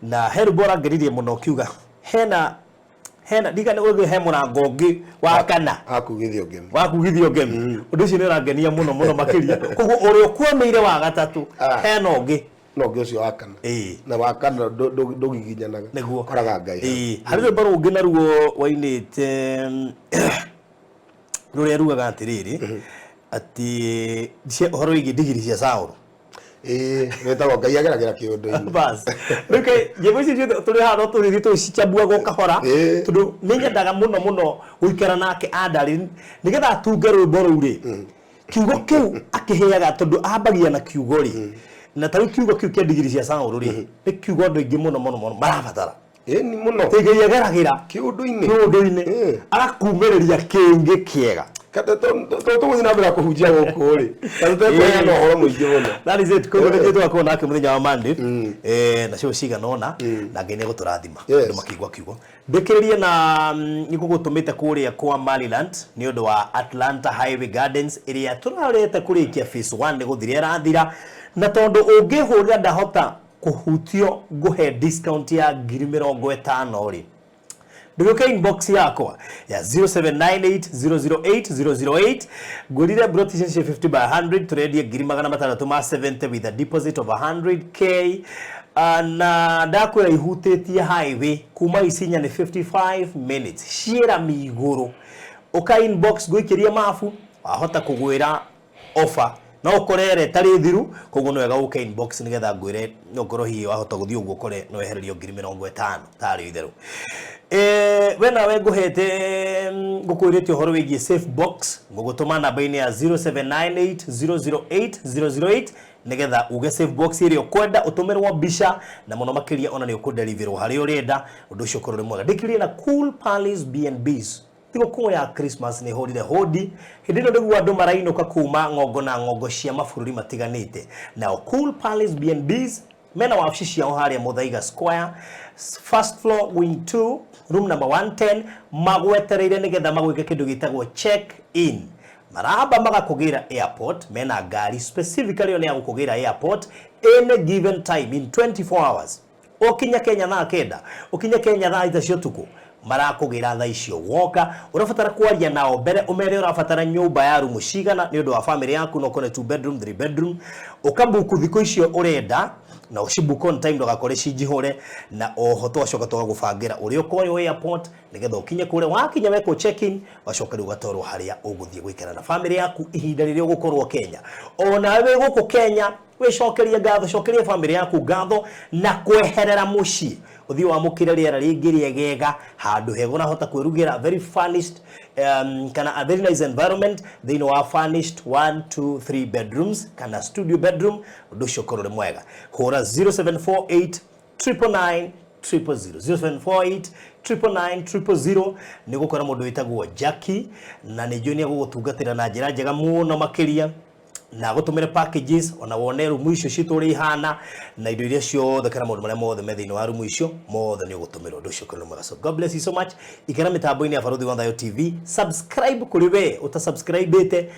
na herubora ngeririe muno kiuga hena digane uge he murango ngi wa kana akugithio ngemi undu ucio ni rangenia muno makiria koguo uri ukwomeire wa gatatu hena ngi no ngi ucio wa kana na wa kana ndugiginyanaga koraga ngai hari baro ungi na ruo wainite ruri rugaga atiriri ati cia horo igi digiri cia Sauro wetagwo ngai ageragira kiundu-ini bas okay nyimbo ici tuli hano tuli tucicambua go kahora tondu ninyendaga muno guikara nake andari nigetha atunge rwimbo ruu ri kiugo kiu akiheaga tondu ambagia na kiugo ri na taru kiugo kiu kia digiri cia Sauro ri ni kiugo andu ingi muno marabatara ni muno tigai ageragira kiundu-ini agakumiriria kingi kiega tuguthi na mbere kuhunjia guku ri tatutekuheana no horo muingi muno that is it koguo nĩ twakona nake muthenya wa Monday na cio cigana ona na Ngai nĩ gũtũrathima andũ makigwa kiugo ndĩkĩrĩrie na nĩgũgũtũmĩte kũrĩa kwa Maryland nĩ ũndũ wa Atlanta Highway Gardens ĩrĩa tũrarete kũrĩkia phase 1 nĩ gũthira ĩrathira na tondũ ũngĩhũrĩra ndahota kũhutio ngũhe discount ya 50,000 ri Nduguke inbox yakwa ya 0798008008 ngurire brotition 50 by 100 turedie 670 with a deposit of 100k na ndakwira ihutĩtie highway kuma Isinya ni 55 minutes shira miguru uka inbox gwikiria mafu wahota kugwira offer no ukorere tari thiru koguo no wega uka inbox nigetha ngwire no ngoro hiyo wahota guthii uguo kore no ehererio 50,000 tari itheru wena we nguhete ngukwirite horo wigie safe box ngugutuma namba-ini ya 0798008008 nigetha uge safe box iri ukwenda utumirwo bisha na muno makiria ona ni ukudeliverwo hari urenda undu ucio korore mwega ndikirie na Cool Palace B&Bs tigo kuo ya Christmas ni hodire hodi hindino niguo andu marainuka kuma ngongo na ngongo cia mabururi matiganite na Cool Palace B&Bs mena wabici ciao haria Muthaiga Square first floor wing 2 room number 110 magwetereire nigetha magwike kindu gitagwo check in maraba magakugira airport mena ngari specifically on ya gukugira airport any given time in 24 hours okinya Kenya na kenda okinya Kenya thaa cia tuku marakugira thaa icio woka urafatara kwaria nao mbere umere urafatara nyumba ya rumu cigana ni undu wa family yaku no kone 2 bedroom 3 bedroom ukabuku thiko icio urenda na ucibuko on time ndogakore cinjihore na oho twacoka twagubangira uri ukoyo airport nigetha ukinye kure wakinya weko check in wacoka ugatorwo haria uguthie gwikara na family yaku ihinda riria ugukorwo Kenya ona we guku Kenya wicokerie ngatho cokerie family yaku ngatho na kweherera muci uthii wa mukire riera ringi riegega handu hego na hota kwirugira very furnished kana a very nice environment they know are furnished 1 2 3 bedrooms kana studio bedroom udusho korore mwega hora 0748 999 000 0748 ni gukora mundu witagwo Jackie na ni joni agugutungatira na njira njega muno makiria na gutumire packages ona wone rumu icio cituri ihana na indo iria ciothe kana maundu maria mothe methini wa rumu icio mothe ni ugutumira undu ucio kono mwega. So God bless you so much. Ikara mitambo-ini ya Balothi wa Thayo TV subscribe kuri we utasubscribe ite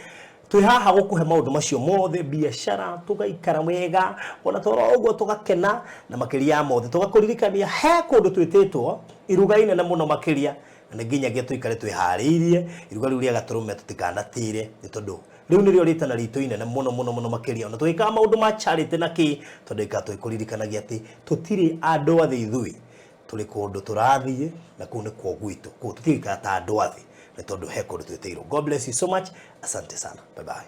twi haha gukuhe maundu macio mothe biashara tugaikara mwega ona toro uguo tugakena na makiria mothe tugakuririkania he kundu twititwo iruga-ine na muno makiria na nginyagia tuikare twihariirie iruga riu ria gaturume tutikanatire ni tondu riu nirio ritana ritu inene muno makiria ona twika maundu ma charity na ki tondu ikatwikuririkanagia ati tutiri andu athi ithui tuli kundu turathie na kuu ni kwa gwitu kuu tutirika ta andu athi ni tondu he kundu twitiirwo. God bless you so much. Asante sana. Bye bye.